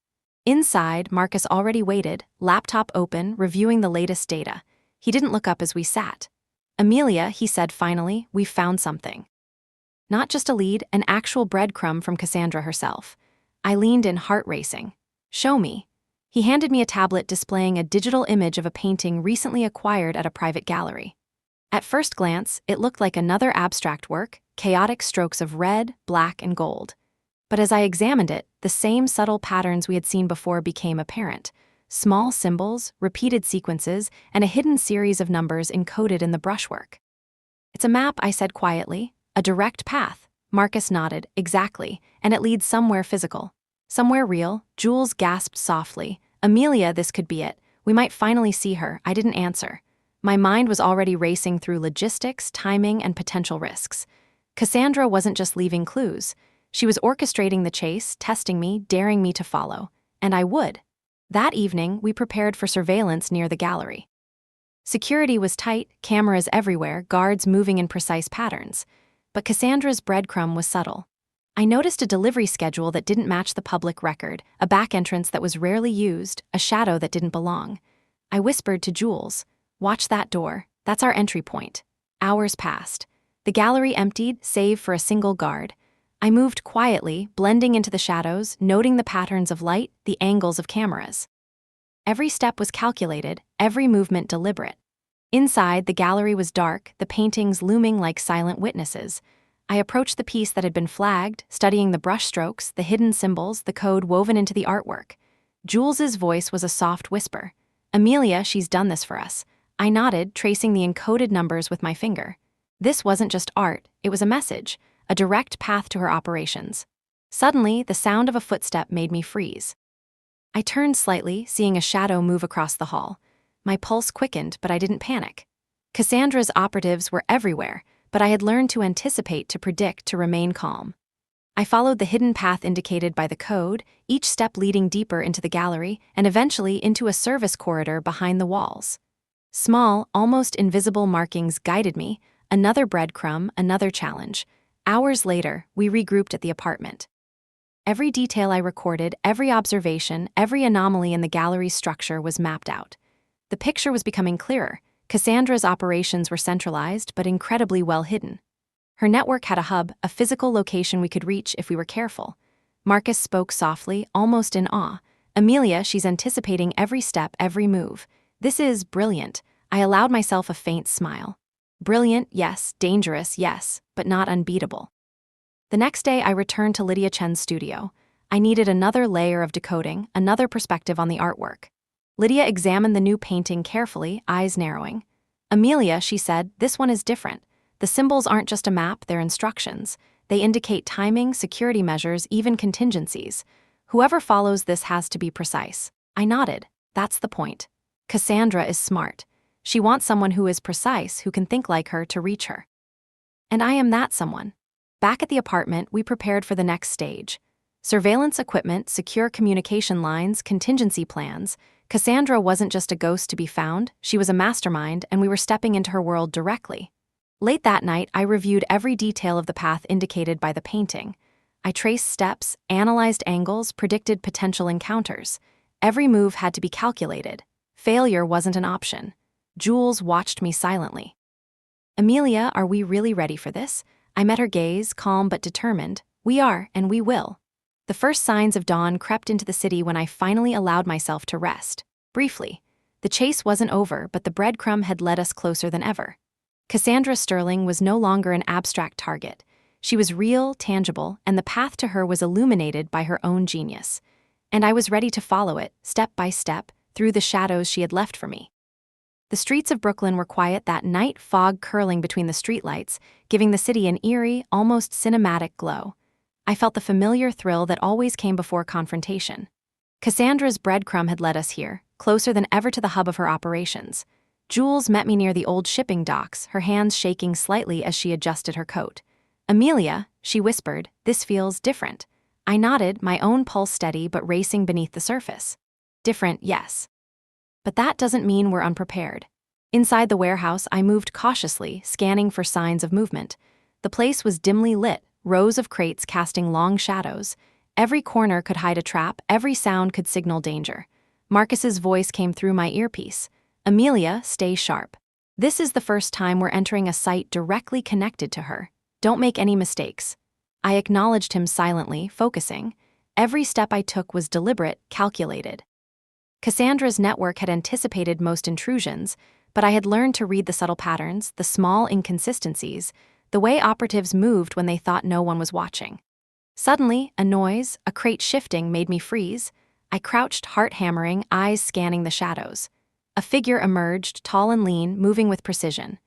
Speaker 1: Inside, Marcus already waited, laptop open, reviewing the latest data. He didn't look up as we sat. "Amelia," he said finally, "we've found something." Not just a lead, an actual breadcrumb from Cassandra herself. I leaned in, heart racing. "Show me." He handed me a tablet displaying a digital image of a painting recently acquired at a private gallery. At first glance, it looked like another abstract work, chaotic strokes of red, black, and gold. But as I examined it, the same subtle patterns we had seen before became apparent. Small symbols, repeated sequences, and a hidden series of numbers encoded in the brushwork. "It's a map," I said quietly. "A direct path." Marcus nodded. "Exactly. And it leads somewhere physical. Somewhere real." Jules gasped softly. "Amelia, this could be it. We might finally see her." I didn't answer. My mind was already racing through logistics, timing, and potential risks. Cassandra wasn't just leaving clues. She was orchestrating the chase, testing me, daring me to follow. And I would. That evening, we prepared for surveillance near the gallery. Security was tight, cameras everywhere, guards moving in precise patterns. But Cassandra's breadcrumb was subtle. I noticed a delivery schedule that didn't match the public record, a back entrance that was rarely used, a shadow that didn't belong. I whispered to Jules, "Watch that door. That's our entry point." Hours passed. The gallery emptied, save for a single guard. I moved quietly, blending into the shadows, noting the patterns of light, the angles of cameras. Every step was calculated, every movement deliberate. Inside, the gallery was dark, the paintings looming like silent witnesses. I approached the piece that had been flagged, studying the brushstrokes, the hidden symbols, the code woven into the artwork. Jules's voice was a soft whisper. "Amelia, she's done this for us." I nodded, tracing the encoded numbers with my finger. This wasn't just art, it was a message, a direct path to her operations. Suddenly, the sound of a footstep made me freeze. I turned slightly, seeing a shadow move across the hall. My pulse quickened, but I didn't panic. Cassandra's operatives were everywhere, but I had learned to anticipate, to predict, to remain calm. I followed the hidden path indicated by the code, each step leading deeper into the gallery and eventually into a service corridor behind the walls. Small, almost invisible markings guided me, another breadcrumb, another challenge. Hours later, we regrouped at the apartment. Every detail I recorded, every observation, every anomaly in the gallery's structure was mapped out. The picture was becoming clearer. Cassandra's operations were centralized but incredibly well hidden. Her network had a hub, a physical location we could reach if we were careful. Marcus spoke softly, almost in awe. "Amelia, she's anticipating every step, every move. This is brilliant." I allowed myself a faint smile. Brilliant, yes. Dangerous, yes. But not unbeatable. The next day, I returned to Lydia Chen's studio. I needed another layer of decoding, another perspective on the artwork. Lydia examined the new painting carefully, eyes narrowing. "Amelia," she said, "this one is different. The symbols aren't just a map, they're instructions. They indicate timing, security measures, even contingencies. Whoever follows this has to be precise." I nodded. That's the point. Cassandra is smart. She wants someone who is precise, who can think like her to reach her. And I am that someone. Back at the apartment, we prepared for the next stage. Surveillance equipment, secure communication lines, contingency plans. Cassandra wasn't just a ghost to be found, she was a mastermind, and we were stepping into her world directly. Late that night, I reviewed every detail of the path indicated by the painting. I traced steps, analyzed angles, predicted potential encounters. Every move had to be calculated. Failure wasn't an option. Jules watched me silently. "Amelia, are we really ready for this?" I met her gaze, calm but determined. "We are, and we will." The first signs of dawn crept into the city when I finally allowed myself to rest. Briefly. The chase wasn't over, but the breadcrumb had led us closer than ever. Cassandra Sterling was no longer an abstract target. She was real, tangible, and the path to her was illuminated by her own genius. And I was ready to follow it, step by step, through the shadows she had left for me. The streets of Brooklyn were quiet that night, fog curling between the streetlights, giving the city an eerie, almost cinematic glow. I felt the familiar thrill that always came before confrontation. Cassandra's breadcrumb had led us here, closer than ever to the hub of her operations. Jules met me near the old shipping docks, her hands shaking slightly as she adjusted her coat. "Amelia," she whispered, "this feels different." I nodded, my own pulse steady but racing beneath the surface. Different, yes. But that doesn't mean we're unprepared. Inside the warehouse, I moved cautiously, scanning for signs of movement. The place was dimly lit, rows of crates casting long shadows. Every corner could hide a trap, every sound could signal danger. Marcus's voice came through my earpiece. "Amelia, stay sharp. This is the first time we're entering a site directly connected to her. Don't make any mistakes." I acknowledged him silently, focusing. Every step I took was deliberate, calculated. Cassandra's network had anticipated most intrusions, but I had learned to read the subtle patterns, the small inconsistencies, the way operatives moved when they thought no one was watching. Suddenly, a noise, a crate shifting, made me freeze. I crouched, heart hammering, eyes scanning the shadows. A figure emerged, tall and lean, moving with precision.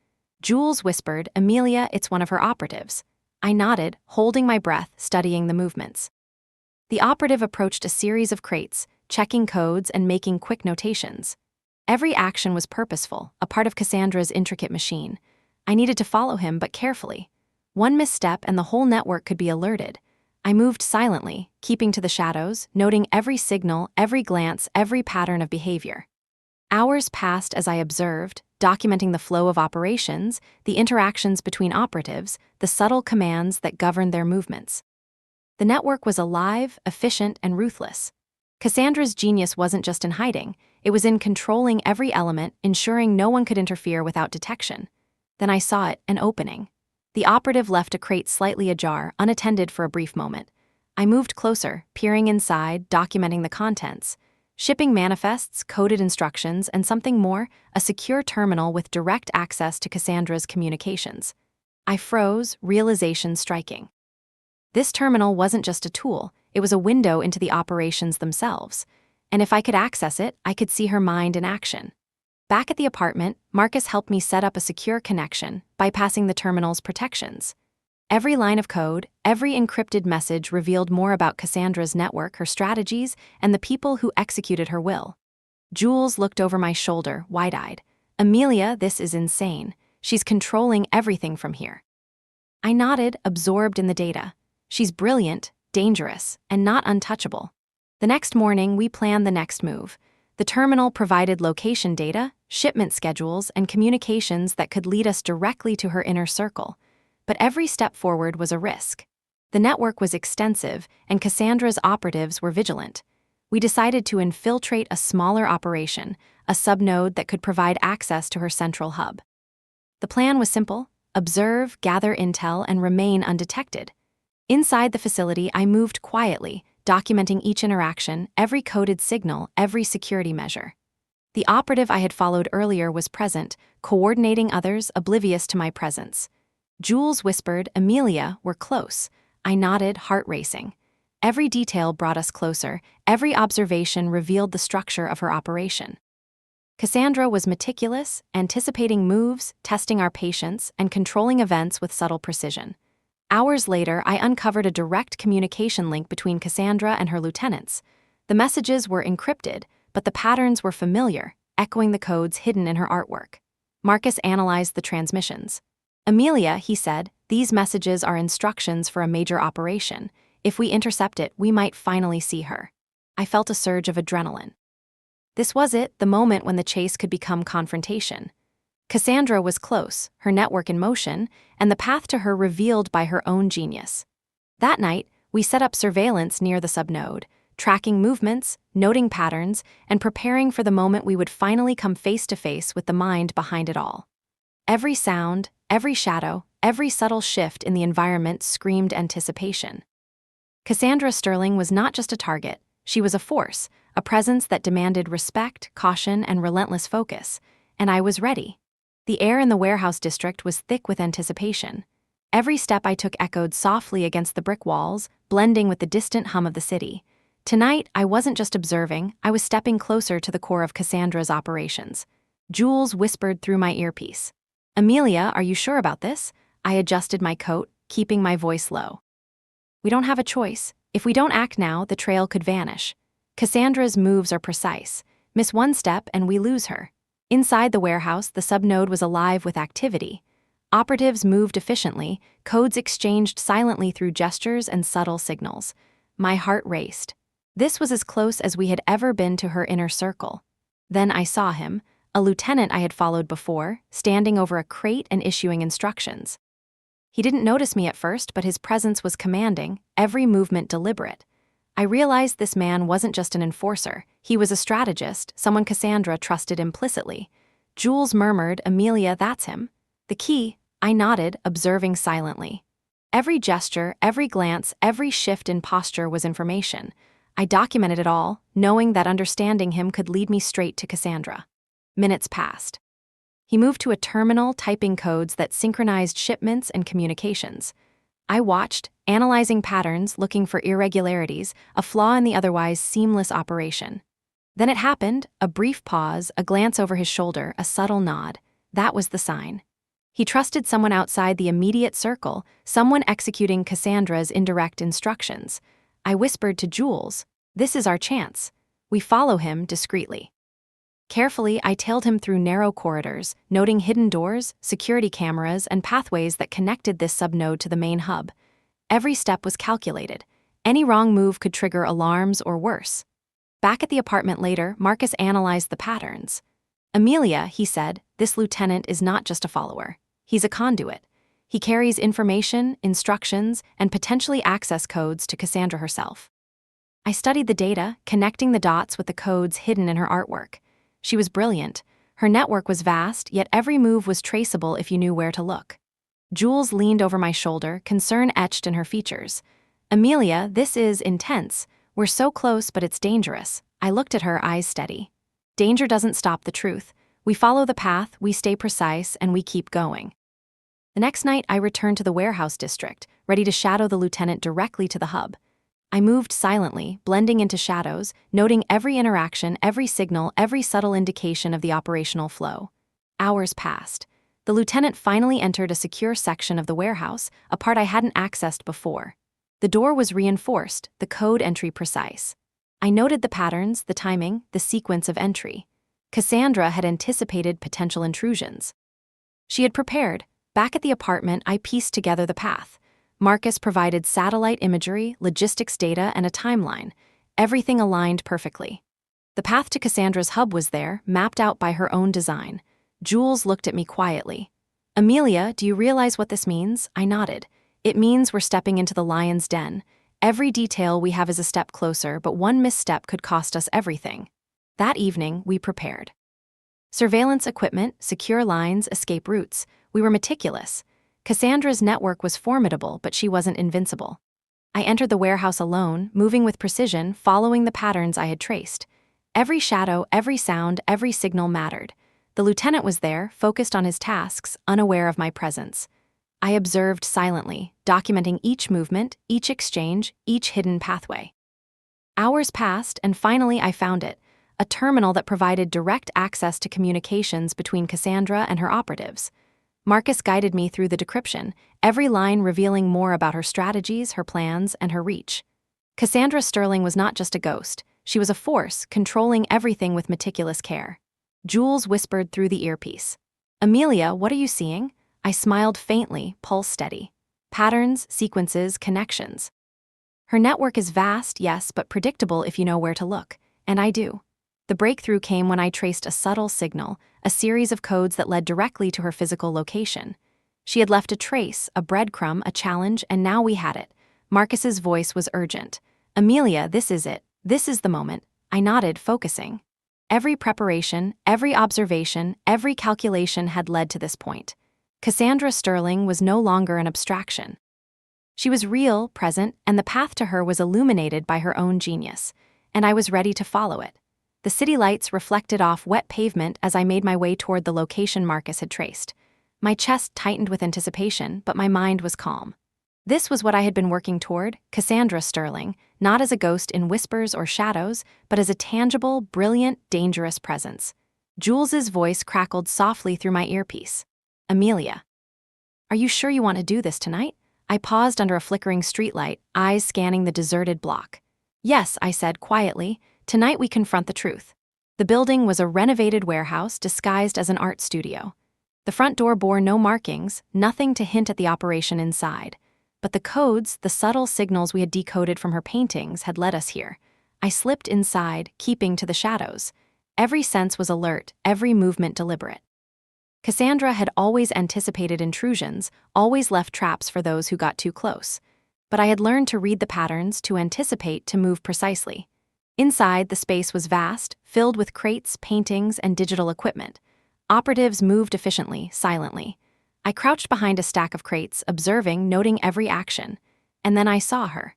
Speaker 1: Jules whispered, "Amelia, it's one of her operatives." I nodded, holding my breath, studying the movements. The operative approached a series of crates, checking codes and making quick notations. Every action was purposeful, a part of Cassandra's intricate machine. I needed to follow him, but carefully. One misstep and the whole network could be alerted. I moved silently, keeping to the shadows, noting every signal, every glance, every pattern of behavior. Hours passed as I observed, documenting the flow of operations, the interactions between operatives, the subtle commands that governed their movements. The network was alive, efficient, and ruthless. Cassandra's genius wasn't just in hiding, it was in controlling every element, ensuring no one could interfere without detection. Then I saw it, an opening. The operative left a crate slightly ajar, unattended for a brief moment. I moved closer, peering inside, documenting the contents. Shipping manifests, coded instructions, and something more, a secure terminal with direct access to Cassandra's communications. I froze, realization striking. This terminal wasn't just a tool, it was a window into the operations themselves. And if I could access it, I could see her mind in action. Back at the apartment, Marcus helped me set up a secure connection, bypassing the terminal's protections. Every line of code, every encrypted message revealed more about Cassandra's network, her strategies, and the people who executed her will. Jules looked over my shoulder, wide-eyed. "Amelia, this is insane. She's controlling everything from here." I nodded, absorbed in the data. She's brilliant, dangerous, and not untouchable. The next morning, we planned the next move. The terminal provided location data, shipment schedules, and communications that could lead us directly to her inner circle. But every step forward was a risk. The network was extensive, and Cassandra's operatives were vigilant. We decided to infiltrate a smaller operation, a subnode that could provide access to her central hub. The plan was simple: observe, gather intel, and remain undetected. Inside the facility, I moved quietly, documenting each interaction, every coded signal, every security measure. The operative I had followed earlier was present, coordinating others, oblivious to my presence. Jules whispered, "Amelia, we're close." I nodded, heart racing. Every detail brought us closer, every observation revealed the structure of her operation. Cassandra was meticulous, anticipating moves, testing our patience, and controlling events with subtle precision. Hours later, I uncovered a direct communication link between Cassandra and her lieutenants. The messages were encrypted, but the patterns were familiar, echoing the codes hidden in her artwork. Marcus analyzed the transmissions. "Amelia," he said, "these messages are instructions for a major operation. If we intercept it, we might finally see her." I felt a surge of adrenaline. This was it, the moment when the chase could become confrontation. Cassandra was close, her network in motion, and the path to her revealed by her own genius. That night, we set up surveillance near the subnode, tracking movements, noting patterns, and preparing for the moment we would finally come face to face with the mind behind it all. Every sound, every shadow, every subtle shift in the environment screamed anticipation. Cassandra Sterling was not just a target, she was a force, a presence that demanded respect, caution, and relentless focus, and I was ready. The air in the warehouse district was thick with anticipation. Every step I took echoed softly against the brick walls, blending with the distant hum of the city. Tonight, I wasn't just observing, I was stepping closer to the core of Cassandra's operations. Jules whispered through my earpiece. "Amelia, are you sure about this?" I adjusted my coat, keeping my voice low. "We don't have a choice. If we don't act now, the trail could vanish. Cassandra's moves are precise. Miss one step and we lose her." Inside the warehouse, the subnode was alive with activity. Operatives moved efficiently, codes exchanged silently through gestures and subtle signals. My heart raced. This was as close as we had ever been to her inner circle. Then I saw him, a lieutenant I had followed before, standing over a crate and issuing instructions. He didn't notice me at first, but his presence was commanding, every movement deliberate. I realized this man wasn't just an enforcer, he was a strategist, someone Cassandra trusted implicitly. Jules murmured, "Amelia, that's him." "The key," I nodded, observing silently. Every gesture, every glance, every shift in posture was information. I documented it all, knowing that understanding him could lead me straight to Cassandra. Minutes passed. He moved to a terminal, typing codes that synchronized shipments and communications. I watched, analyzing patterns, looking for irregularities, a flaw in the otherwise seamless operation. Then it happened, a brief pause, a glance over his shoulder, a subtle nod. That was the sign. He trusted someone outside the immediate circle, someone executing Cassandra's indirect instructions. I whispered to Jules, "This is our chance." We follow him discreetly. Carefully, I tailed him through narrow corridors, noting hidden doors, security cameras, and pathways that connected this subnode to the main hub. Every step was calculated. Any wrong move could trigger alarms or worse. Back at the apartment later, Marcus analyzed the patterns. "Amelia," he said, "this lieutenant is not just a follower. He's a conduit. He carries information, instructions, and potentially access codes to Cassandra herself." I studied the data, connecting the dots with the codes hidden in her artwork. She was brilliant. Her network was vast, yet every move was traceable if you knew where to look. Jules leaned over my shoulder, concern etched in her features. "Amelia, this is intense. We're so close, but it's dangerous." I looked at her, eyes steady. Danger doesn't stop the truth. We follow the path, we stay precise, and we keep going. The next night, I returned to the warehouse district, ready to shadow the lieutenant directly to the hub. I moved silently, blending into shadows, noting every interaction, every signal, every subtle indication of the operational flow. Hours passed. The lieutenant finally entered a secure section of the warehouse, a part I hadn't accessed before. The door was reinforced, the code entry precise. I noted the patterns, the timing, the sequence of entry. Cassandra had anticipated potential intrusions. She had prepared, Back at the apartment, I pieced together the path. Marcus provided satellite imagery, logistics data, and a timeline. Everything aligned perfectly. The path to Cassandra's hub was there, mapped out by her own design. Jules looked at me quietly. "Amelia, do you realize what this means?" I nodded. "It means we're stepping into the lion's den. Every detail we have is a step closer, but one misstep could cost us everything." That evening, we prepared. Surveillance equipment, secure lines, escape routes. We were meticulous. Cassandra's network was formidable, but she wasn't invincible. I entered the warehouse alone, moving with precision, following the patterns I had traced. Every shadow, every sound, every signal mattered. The lieutenant was there, focused on his tasks, unaware of my presence. I observed silently, documenting each movement, each exchange, each hidden pathway. Hours passed, and finally I found it, a terminal that provided direct access to communications between Cassandra and her operatives. Marcus guided me through the decryption, every line revealing more about her strategies, her plans, and her reach. Cassandra Sterling was not just a ghost. She was a force, controlling everything with meticulous care. Jules whispered through the earpiece. "Amelia, what are you seeing?" I smiled faintly, pulse steady. "Patterns, sequences, connections." "Her network is vast, yes, but predictable if you know where to look. And I do." The breakthrough came when I traced a subtle signal, a series of codes that led directly to her physical location. She had left a trace, a breadcrumb, a challenge, and now we had it. Marcus's voice was urgent. "Amelia, this is it. This is the moment." I nodded, focusing. Every preparation, every observation, every calculation had led to this point. Cassandra Sterling was no longer an abstraction. She was real, present, and the path to her was illuminated by her own genius. And I was ready to follow it. The city lights reflected off wet pavement as I made my way toward the location Marcus had traced. My chest tightened with anticipation, but my mind was calm. This was what I had been working toward, Cassandra Sterling, not as a ghost in whispers or shadows, but as a tangible, brilliant, dangerous presence. Jules's voice crackled softly through my earpiece. "Amelia, are you sure you want to do this tonight?" I paused under a flickering streetlight, eyes scanning the deserted block. "Yes," I said quietly. "Tonight we confront the truth." The building was a renovated warehouse disguised as an art studio. The front door bore no markings, nothing to hint at the operation inside. But the codes, the subtle signals we had decoded from her paintings, had led us here. I slipped inside, keeping to the shadows. Every sense was alert, every movement deliberate. Cassandra had always anticipated intrusions, always left traps for those who got too close. But I had learned to read the patterns, to anticipate, to move precisely. Inside, the space was vast, filled with crates, paintings, and digital equipment. Operatives moved efficiently, silently. I crouched behind a stack of crates, observing, noting every action. And then I saw her.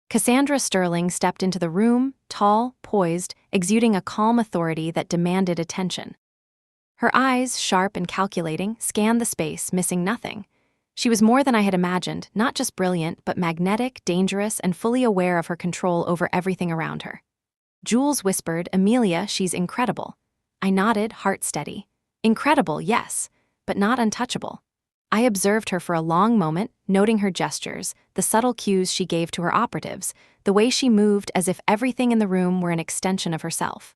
Speaker 1: Cassandra Sterling stepped into the room, tall, poised, exuding a calm authority that demanded attention. Her eyes, sharp and calculating, scanned the space, missing nothing. She was more than I had imagined, not just brilliant, but magnetic, dangerous, and fully aware of her control over everything around her. Jules whispered, "Amelia, she's incredible." I nodded, heart steady. Incredible, yes, but not untouchable. I observed her for a long moment, noting her gestures, the subtle cues she gave to her operatives, the way she moved as if everything in the room were an extension of herself.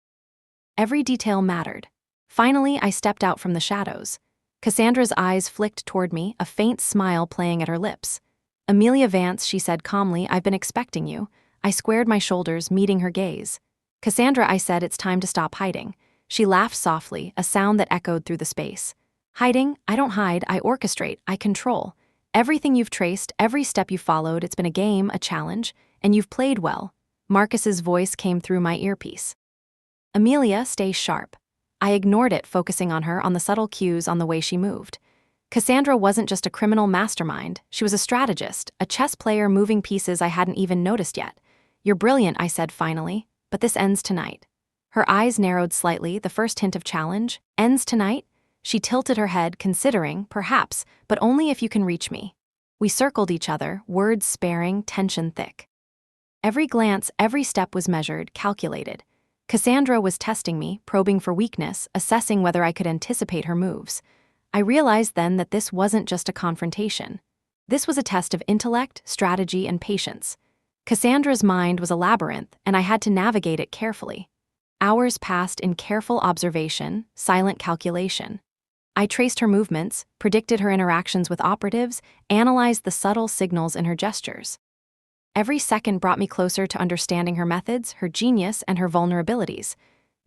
Speaker 1: Every detail mattered. Finally, I stepped out from the shadows. Cassandra's eyes flicked toward me, a faint smile playing at her lips. "Amelia Vance," she said calmly, "I've been expecting you." I squared my shoulders, meeting her gaze. "Cassandra," I said, "it's time to stop hiding." She laughed softly, a sound that echoed through the space. "Hiding? I don't hide, I orchestrate, I control. Everything you've traced, every step you followed, it's been a game, a challenge, and you've played well." Marcus's voice came through my earpiece. "Amelia, stay sharp." I ignored it, focusing on her, on the subtle cues, on the way she moved. Cassandra wasn't just a criminal mastermind, she was a strategist, a chess player moving pieces I hadn't even noticed yet. "You're brilliant," I said finally, "but this ends tonight." Her eyes narrowed slightly, the first hint of challenge. "Ends tonight?" She tilted her head, considering, "Perhaps, but only if you can reach me." We circled each other, words sparing, tension thick. Every glance, every step was measured, calculated. Cassandra was testing me, probing for weakness, assessing whether I could anticipate her moves. I realized then that this wasn't just a confrontation. This was a test of intellect, strategy, and patience. Cassandra's mind was a labyrinth, and I had to navigate it carefully. Hours passed in careful observation, silent calculation. I traced her movements, predicted her interactions with operatives, analyzed the subtle signals in her gestures. Every second brought me closer to understanding her methods, her genius, and her vulnerabilities.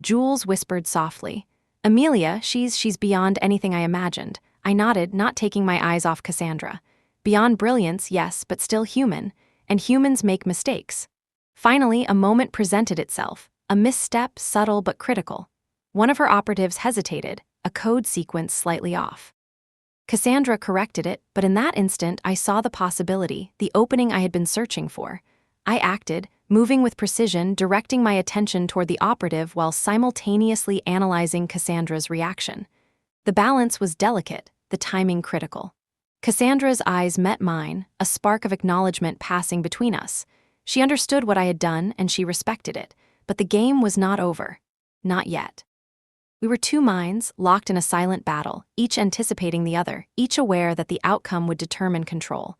Speaker 1: Jules whispered softly, "Amelia, she's beyond anything I imagined." I nodded, not taking my eyes off Cassandra. Beyond brilliance, yes, but still human, and humans make mistakes. Finally, a moment presented itself, a misstep, subtle but critical. One of her operatives hesitated, a code sequence slightly off. Cassandra corrected it, but in that instant I saw the possibility, the opening I had been searching for. I acted, moving with precision, directing my attention toward the operative while simultaneously analyzing Cassandra's reaction. The balance was delicate, the timing critical. Cassandra's eyes met mine, a spark of acknowledgement passing between us. She understood what I had done and she respected it, but the game was not over. Not yet. We were two minds, locked in a silent battle, each anticipating the other, each aware that the outcome would determine control.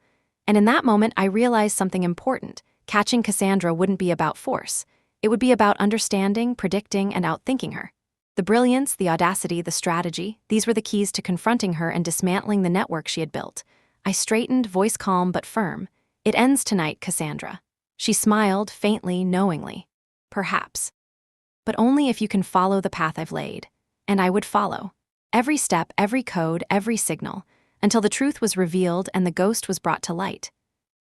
Speaker 1: And in that moment, I realized something important. Catching Cassandra wouldn't be about force. It would be about understanding, predicting, and outthinking her. The brilliance, the audacity, the strategy, these were the keys to confronting her and dismantling the network she had built. I straightened, voice calm but firm. "It ends tonight, Cassandra." She smiled, faintly, knowingly. "Perhaps. But only if you can follow the path I've laid." And I would follow. Every step, every code, every signal, until the truth was revealed and the ghost was brought to light.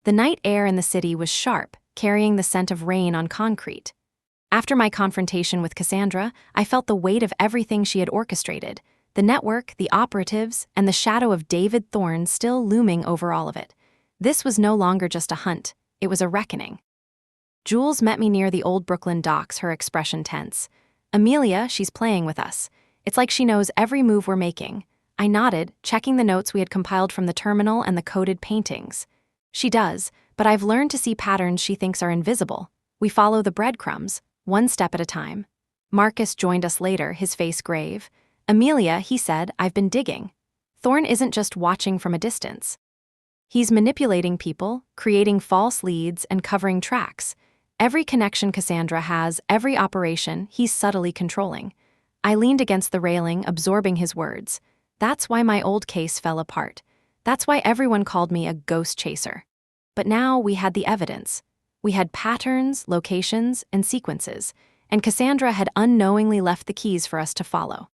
Speaker 1: The night air in the city was sharp, carrying the scent of rain on concrete. After my confrontation with Cassandra, I felt the weight of everything she had orchestrated, the network, the operatives, and the shadow of David Thorne still looming over all of it. This was no longer just a hunt, it was a reckoning. Jules met me near the old Brooklyn docks, her expression tense. "Amelia, she's playing with us. It's like she knows every move we're making." I nodded, checking the notes we had compiled from the terminal and the coded paintings. "She does, but I've learned to see patterns she thinks are invisible. We follow the breadcrumbs, one step at a time." Marcus joined us later, his face grave. "Amelia," he said, "I've been digging. Thorne isn't just watching from a distance. He's manipulating people, creating false leads, and covering tracks. Every connection Cassandra has, every operation, he's subtly controlling." I leaned against the railing, absorbing his words. That's why my old case fell apart. That's why everyone called me a ghost chaser. But now we had the evidence. We had patterns, locations, and sequences, and Cassandra had unknowingly left the keys for us to follow.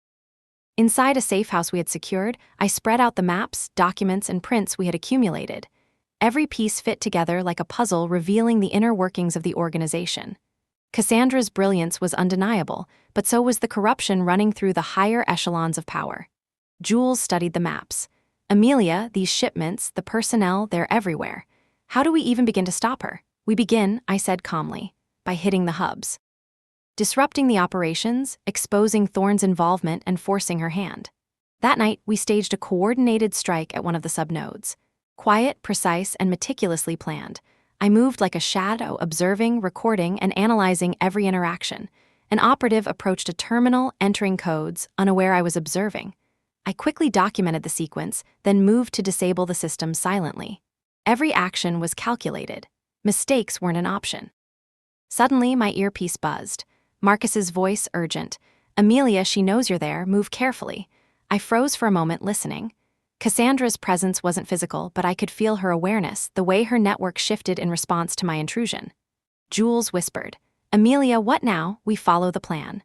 Speaker 1: Inside a safe house we had secured, I spread out the maps, documents, and prints we had accumulated. Every piece fit together like a puzzle, revealing the inner workings of the organization. Cassandra's brilliance was undeniable, but so was the corruption running through the higher echelons of power. Jules studied the maps. "Amelia, these shipments, the personnel, they're everywhere. How do we even begin to stop her?" "We begin," I said calmly, "by hitting the hubs. Disrupting the operations, exposing Thorne's involvement, and forcing her hand." That night, we staged a coordinated strike at one of the subnodes. Quiet, precise, and meticulously planned. I moved like a shadow, observing, recording, and analyzing every interaction. An operative approached a terminal, entering codes, unaware I was observing. I quickly documented the sequence, then moved to disable the system silently. Every action was calculated. Mistakes weren't an option. Suddenly, my earpiece buzzed. Marcus's voice urgent. "Amelia, she knows you're there, move carefully." I froze for a moment, listening. Cassandra's presence wasn't physical, but I could feel her awareness, the way her network shifted in response to my intrusion. Jules whispered, "Amelia, what now? We follow the plan."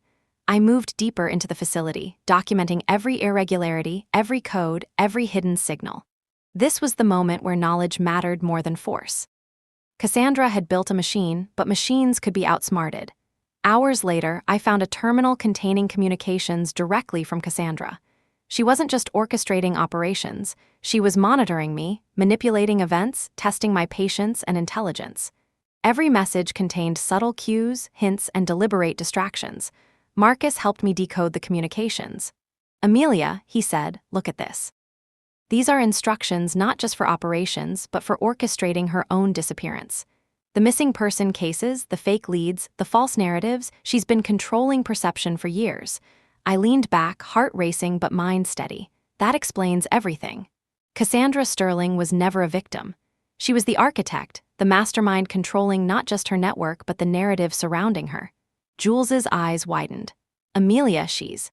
Speaker 1: I moved deeper into the facility, documenting every irregularity, every code, every hidden signal. This was the moment where knowledge mattered more than force. Cassandra had built a machine, but machines could be outsmarted. Hours later, I found a terminal containing communications directly from Cassandra. She wasn't just orchestrating operations, she was monitoring me, manipulating events, testing my patience and intelligence. Every message contained subtle cues, hints, and deliberate distractions. Marcus helped me decode the communications. "Amelia," he said, "look at this. These are instructions not just for operations, but for orchestrating her own disappearance. The missing person cases, the fake leads, the false narratives, she's been controlling perception for years." I leaned back, heart racing but mind steady. That explains everything. Cassandra Sterling was never a victim. She was the architect, the mastermind controlling not just her network but the narrative surrounding her. Jules's eyes widened. "Amelia, she's..."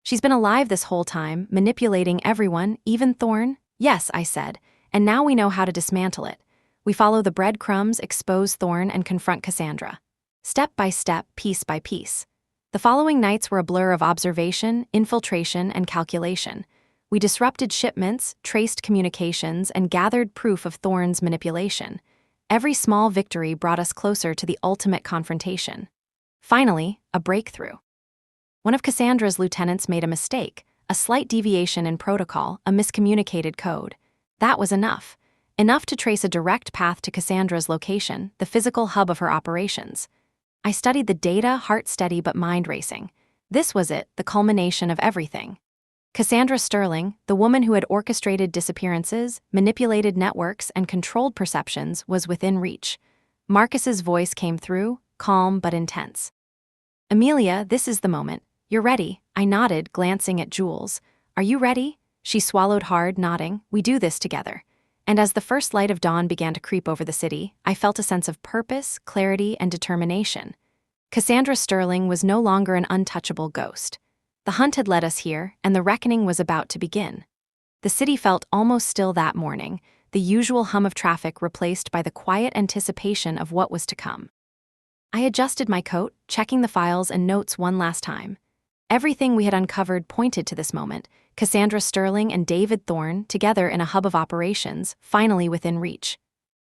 Speaker 1: She's been alive this whole time, manipulating everyone, even Thorn? Yes, I said, and now we know how to dismantle it. We follow the breadcrumbs, expose Thorn, and confront Cassandra. Step by step, piece by piece. The following nights were a blur of observation, infiltration, and calculation. We disrupted shipments, traced communications, and gathered proof of Thorn's manipulation. Every small victory brought us closer to the ultimate confrontation. Finally, a breakthrough. One of Cassandra's lieutenants made a mistake, a slight deviation in protocol, a miscommunicated code. That was enough. Enough to trace a direct path to Cassandra's location, the physical hub of her operations. I studied the data, heart steady but mind racing. This was it, the culmination of everything. Cassandra Sterling, the woman who had orchestrated disappearances, manipulated networks, and controlled perceptions, was within reach. Marcus's voice came through, calm but intense. Amelia, this is the moment. You're ready. I nodded, glancing at Jules. Are you ready? She swallowed hard, nodding. We do this together. And as the first light of dawn began to creep over the city, I felt a sense of purpose, clarity, and determination. Cassandra Sterling was no longer an untouchable ghost. The hunt had led us here, and the reckoning was about to begin. The city felt almost still that morning, the usual hum of traffic replaced by the quiet anticipation of what was to come. I adjusted my coat, checking the files and notes one last time. Everything we had uncovered pointed to this moment, Cassandra Sterling and David Thorn, together in a hub of operations, finally within reach.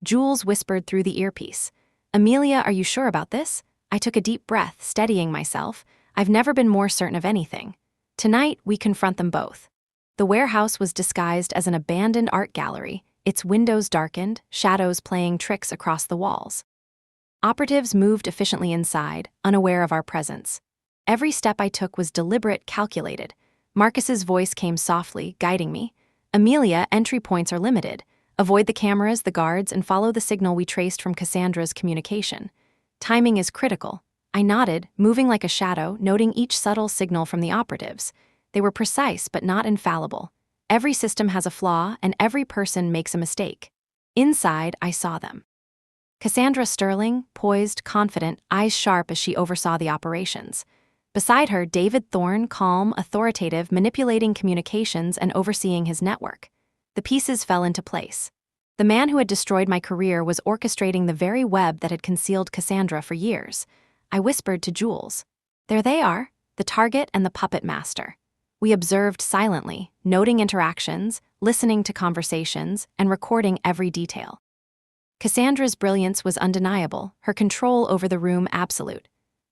Speaker 1: Jules whispered through the earpiece. Amelia, are you sure about this? I took a deep breath, steadying myself. I've never been more certain of anything. Tonight, we confront them both. The warehouse was disguised as an abandoned art gallery, its windows darkened, shadows playing tricks across the walls. Operatives moved efficiently inside, unaware of our presence. Every step I took was deliberate, calculated. Marcus's voice came softly, guiding me. Amelia, entry points are limited. Avoid the cameras, the guards, and follow the signal we traced from Cassandra's communication. Timing is critical. I nodded, moving like a shadow, noting each subtle signal from the operatives. They were precise but not infallible. Every system has a flaw, and every person makes a mistake. Inside, I saw them. Cassandra Sterling, poised, confident, eyes sharp as she oversaw the operations. Beside her, David Thorn, calm, authoritative, manipulating communications and overseeing his network. The pieces fell into place. The man who had destroyed my career was orchestrating the very web that had concealed Cassandra for years. I whispered to Jules. There they are, the target and the puppet master. We observed silently, noting interactions, listening to conversations, and recording every detail. Cassandra's brilliance was undeniable, her control over the room absolute.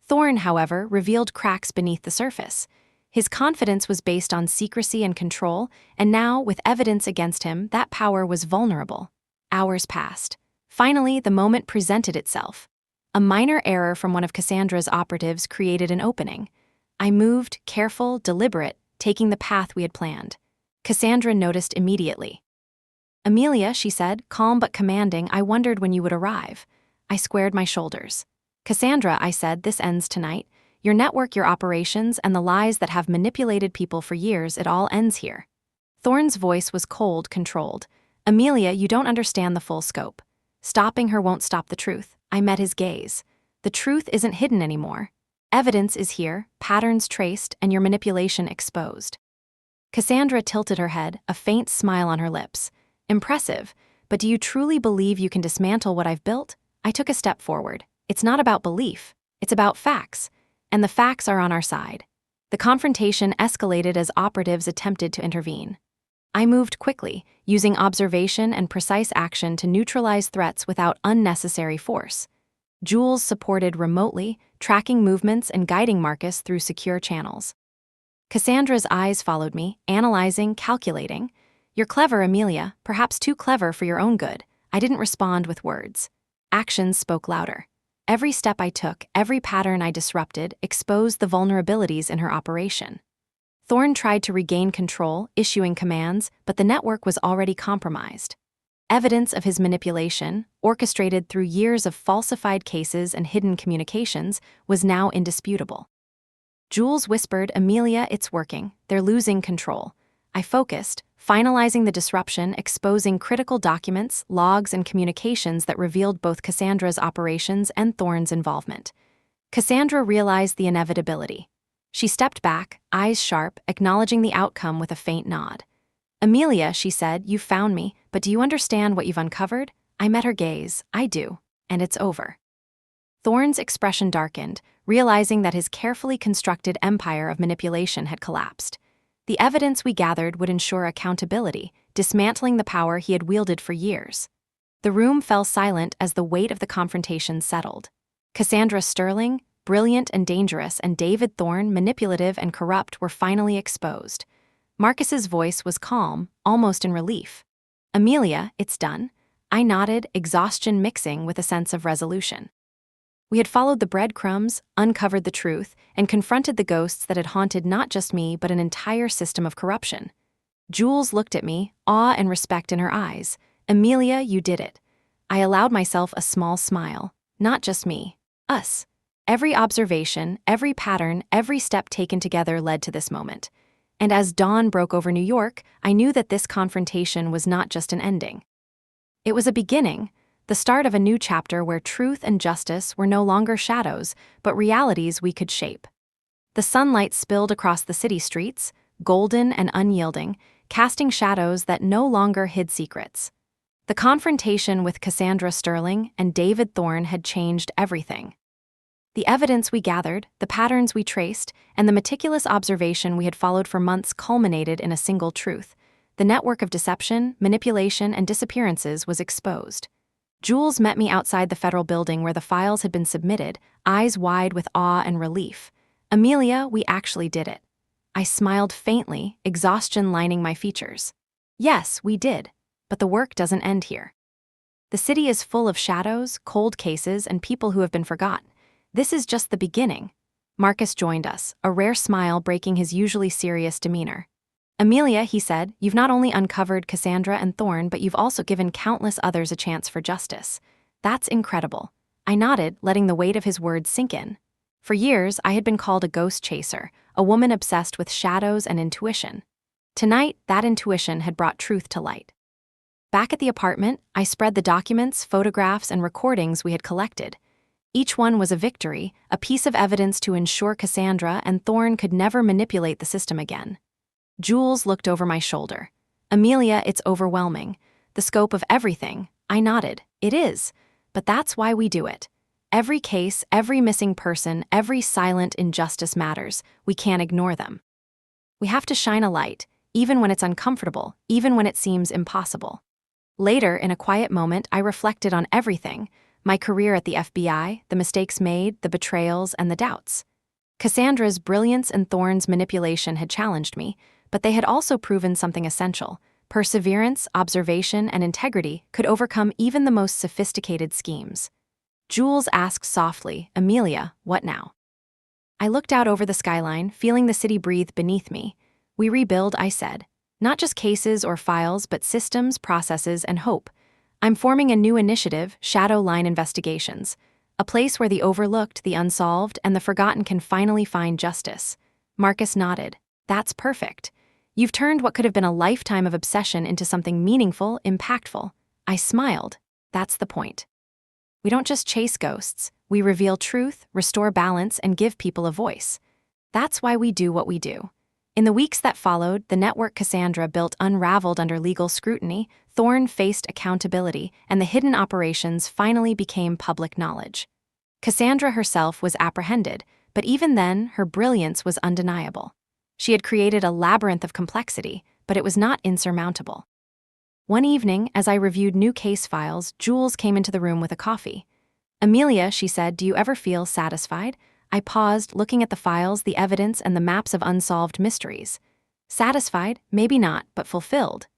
Speaker 1: Thorn, however, revealed cracks beneath the surface. His confidence was based on secrecy and control, and now, with evidence against him, that power was vulnerable. Hours passed. Finally, the moment presented itself. A minor error from one of Cassandra's operatives created an opening. I moved, careful, deliberate, taking the path we had planned. Cassandra noticed immediately. Amelia, she said, calm but commanding, I wondered when you would arrive. I squared my shoulders. Cassandra, I said, this ends tonight. Your network, your operations, and the lies that have manipulated people for years, it all ends here. Thorn's voice was cold, controlled. Amelia, you don't understand the full scope. Stopping her won't stop the truth. I met his gaze. The truth isn't hidden anymore. Evidence is here, patterns traced, and your manipulation exposed. Cassandra tilted her head, a faint smile on her lips. Impressive, but do you truly believe you can dismantle what I've built? I took a step forward. It's not about belief, it's about facts, and the facts are on our side. The confrontation escalated as operatives attempted to intervene. I moved quickly, using observation and precise action to neutralize threats without unnecessary force. Jules supported remotely, tracking movements and guiding Marcus through secure channels. Cassandra's eyes followed me, analyzing, calculating. You're clever, Amelia, perhaps too clever for your own good. I didn't respond with words. Actions spoke louder. Every step I took, every pattern I disrupted, exposed the vulnerabilities in her operation. Thorn tried to regain control, issuing commands, but the network was already compromised. Evidence of his manipulation, orchestrated through years of falsified cases and hidden communications, was now indisputable. Jules whispered, Amelia, it's working. They're losing control. I focused, finalizing the disruption, exposing critical documents, logs, and communications that revealed both Cassandra's operations and Thorn's involvement. Cassandra realized the inevitability. She stepped back, eyes sharp, acknowledging the outcome with a faint nod. Amelia, she said, you found me, but do you understand what you've uncovered? I met her gaze. I do. And it's over. Thorne's expression darkened, realizing that his carefully constructed empire of manipulation had collapsed. The evidence we gathered would ensure accountability, dismantling the power he had wielded for years. The room fell silent as the weight of the confrontation settled. Cassandra Sterling, brilliant and dangerous, and David Thorne, manipulative and corrupt, were finally exposed. Marcus's voice was calm, almost in relief. Amelia, it's done. I nodded, exhaustion mixing with a sense of resolution. We had followed the breadcrumbs, uncovered the truth, and confronted the ghosts that had haunted not just me but an entire system of corruption. Jules looked at me, awe and respect in her eyes. Amelia, you did it. I allowed myself a small smile. Not just me. Us. Every observation, every pattern, every step taken together led to this moment. And as dawn broke over New York, I knew that this confrontation was not just an ending. It was a beginning, the start of a new chapter where truth and justice were no longer shadows, but realities we could shape. The sunlight spilled across the city streets, golden and unyielding, casting shadows that no longer hid secrets. The confrontation with Cassandra Sterling and David Thorne had changed everything. The evidence we gathered, the patterns we traced, and the meticulous observation we had followed for months culminated in a single truth. The network of deception, manipulation, and disappearances was exposed. Jules met me outside the federal building where the files had been submitted, eyes wide with awe and relief. Amelia, we actually did it. I smiled faintly, exhaustion lining my features. Yes, we did. But the work doesn't end here. The city is full of shadows, cold cases, and people who have been forgotten. This is just the beginning. Marcus joined us, a rare smile breaking his usually serious demeanor. Amelia, he said, you've not only uncovered Cassandra and Thorne, but you've also given countless others a chance for justice. That's incredible. I nodded, letting the weight of his words sink in. For years, I had been called a ghost chaser, a woman obsessed with shadows and intuition. Tonight, that intuition had brought truth to light. Back at the apartment, I spread the documents, photographs, and recordings we had collected. Each one was a victory, a piece of evidence to ensure Cassandra and Thorne could never manipulate the system again. Jules looked over my shoulder. Amelia, it's overwhelming. The scope of everything. I nodded. It is. But that's why we do it. Every case, every missing person, every silent injustice matters. We can't ignore them. We have to shine a light, even when it's uncomfortable, even when it seems impossible. Later, in a quiet moment, I reflected on everything. My career at the FBI, the mistakes made, the betrayals, and the doubts. Cassandra's brilliance and Thorne's manipulation had challenged me, but they had also proven something essential. Perseverance, observation, and integrity could overcome even the most sophisticated schemes. Jules asked softly, Amelia, what now? I looked out over the skyline, feeling the city breathe beneath me. We rebuild, I said. Not just cases or files, but systems, processes, and hope. I'm forming a new initiative, Shadow Line Investigations, a place where the overlooked, the unsolved, and the forgotten can finally find justice. Marcus nodded. That's perfect. You've turned what could have been a lifetime of obsession into something meaningful, impactful. I smiled. That's the point. We don't just chase ghosts. We reveal truth, restore balance, and give people a voice. That's why we do what we do. In the weeks that followed, the network Cassandra built unraveled under legal scrutiny, Thorne faced accountability, and the hidden operations finally became public knowledge. Cassandra herself was apprehended, but even then, her brilliance was undeniable. She had created a labyrinth of complexity, but it was not insurmountable. One evening, as I reviewed new case files, Jules came into the room with a coffee. Amelia, she said, do you ever feel satisfied? I paused, looking at the files, the evidence, and the maps of unsolved mysteries. Satisfied? Maybe not, but fulfilled.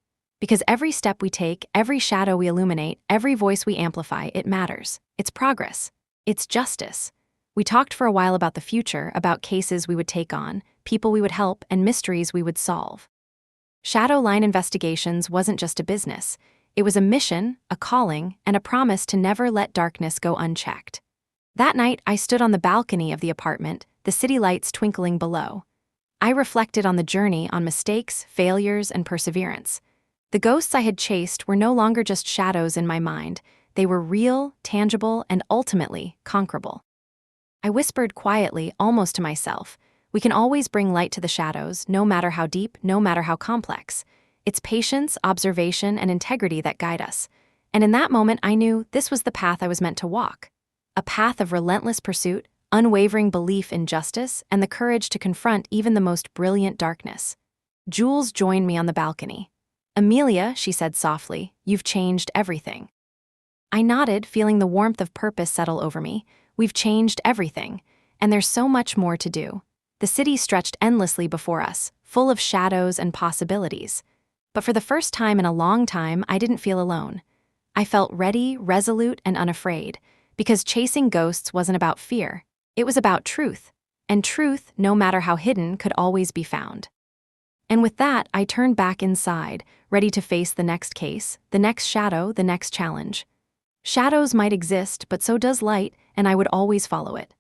Speaker 1: Because every step we take, every shadow we illuminate, every voice we amplify, it matters. It's progress. It's justice. We talked for a while about the future, about cases we would take on, people we would help, and mysteries we would solve. Shadow Line Investigations wasn't just a business. It was a mission, a calling, and a promise to never let darkness go unchecked. That night, I stood on the balcony of the apartment, the city lights twinkling below. I reflected on the journey, on mistakes, failures, and perseverance. The ghosts I had chased were no longer just shadows in my mind. They were real, tangible, and ultimately conquerable. I whispered quietly, almost to myself, We can always bring light to the shadows, no matter how deep, no matter how complex. It's patience, observation, and integrity that guide us. And in that moment, I knew this was the path I was meant to walk. A path of relentless pursuit, unwavering belief in justice, and the courage to confront even the most brilliant darkness. Jules joined me on the balcony. "Amelia," she said softly, "you've changed everything." I nodded, feeling the warmth of purpose settle over me. We've changed everything, and there's so much more to do. The city stretched endlessly before us, full of shadows and possibilities. But for the first time in a long time, I didn't feel alone. I felt ready, resolute, and unafraid, because chasing ghosts wasn't about fear. It was about truth, and truth, no matter how hidden, could always be found. And with that, I turned back inside, ready to face the next case, the next shadow, the next challenge. Shadows might exist, but so does light, and I would always follow it.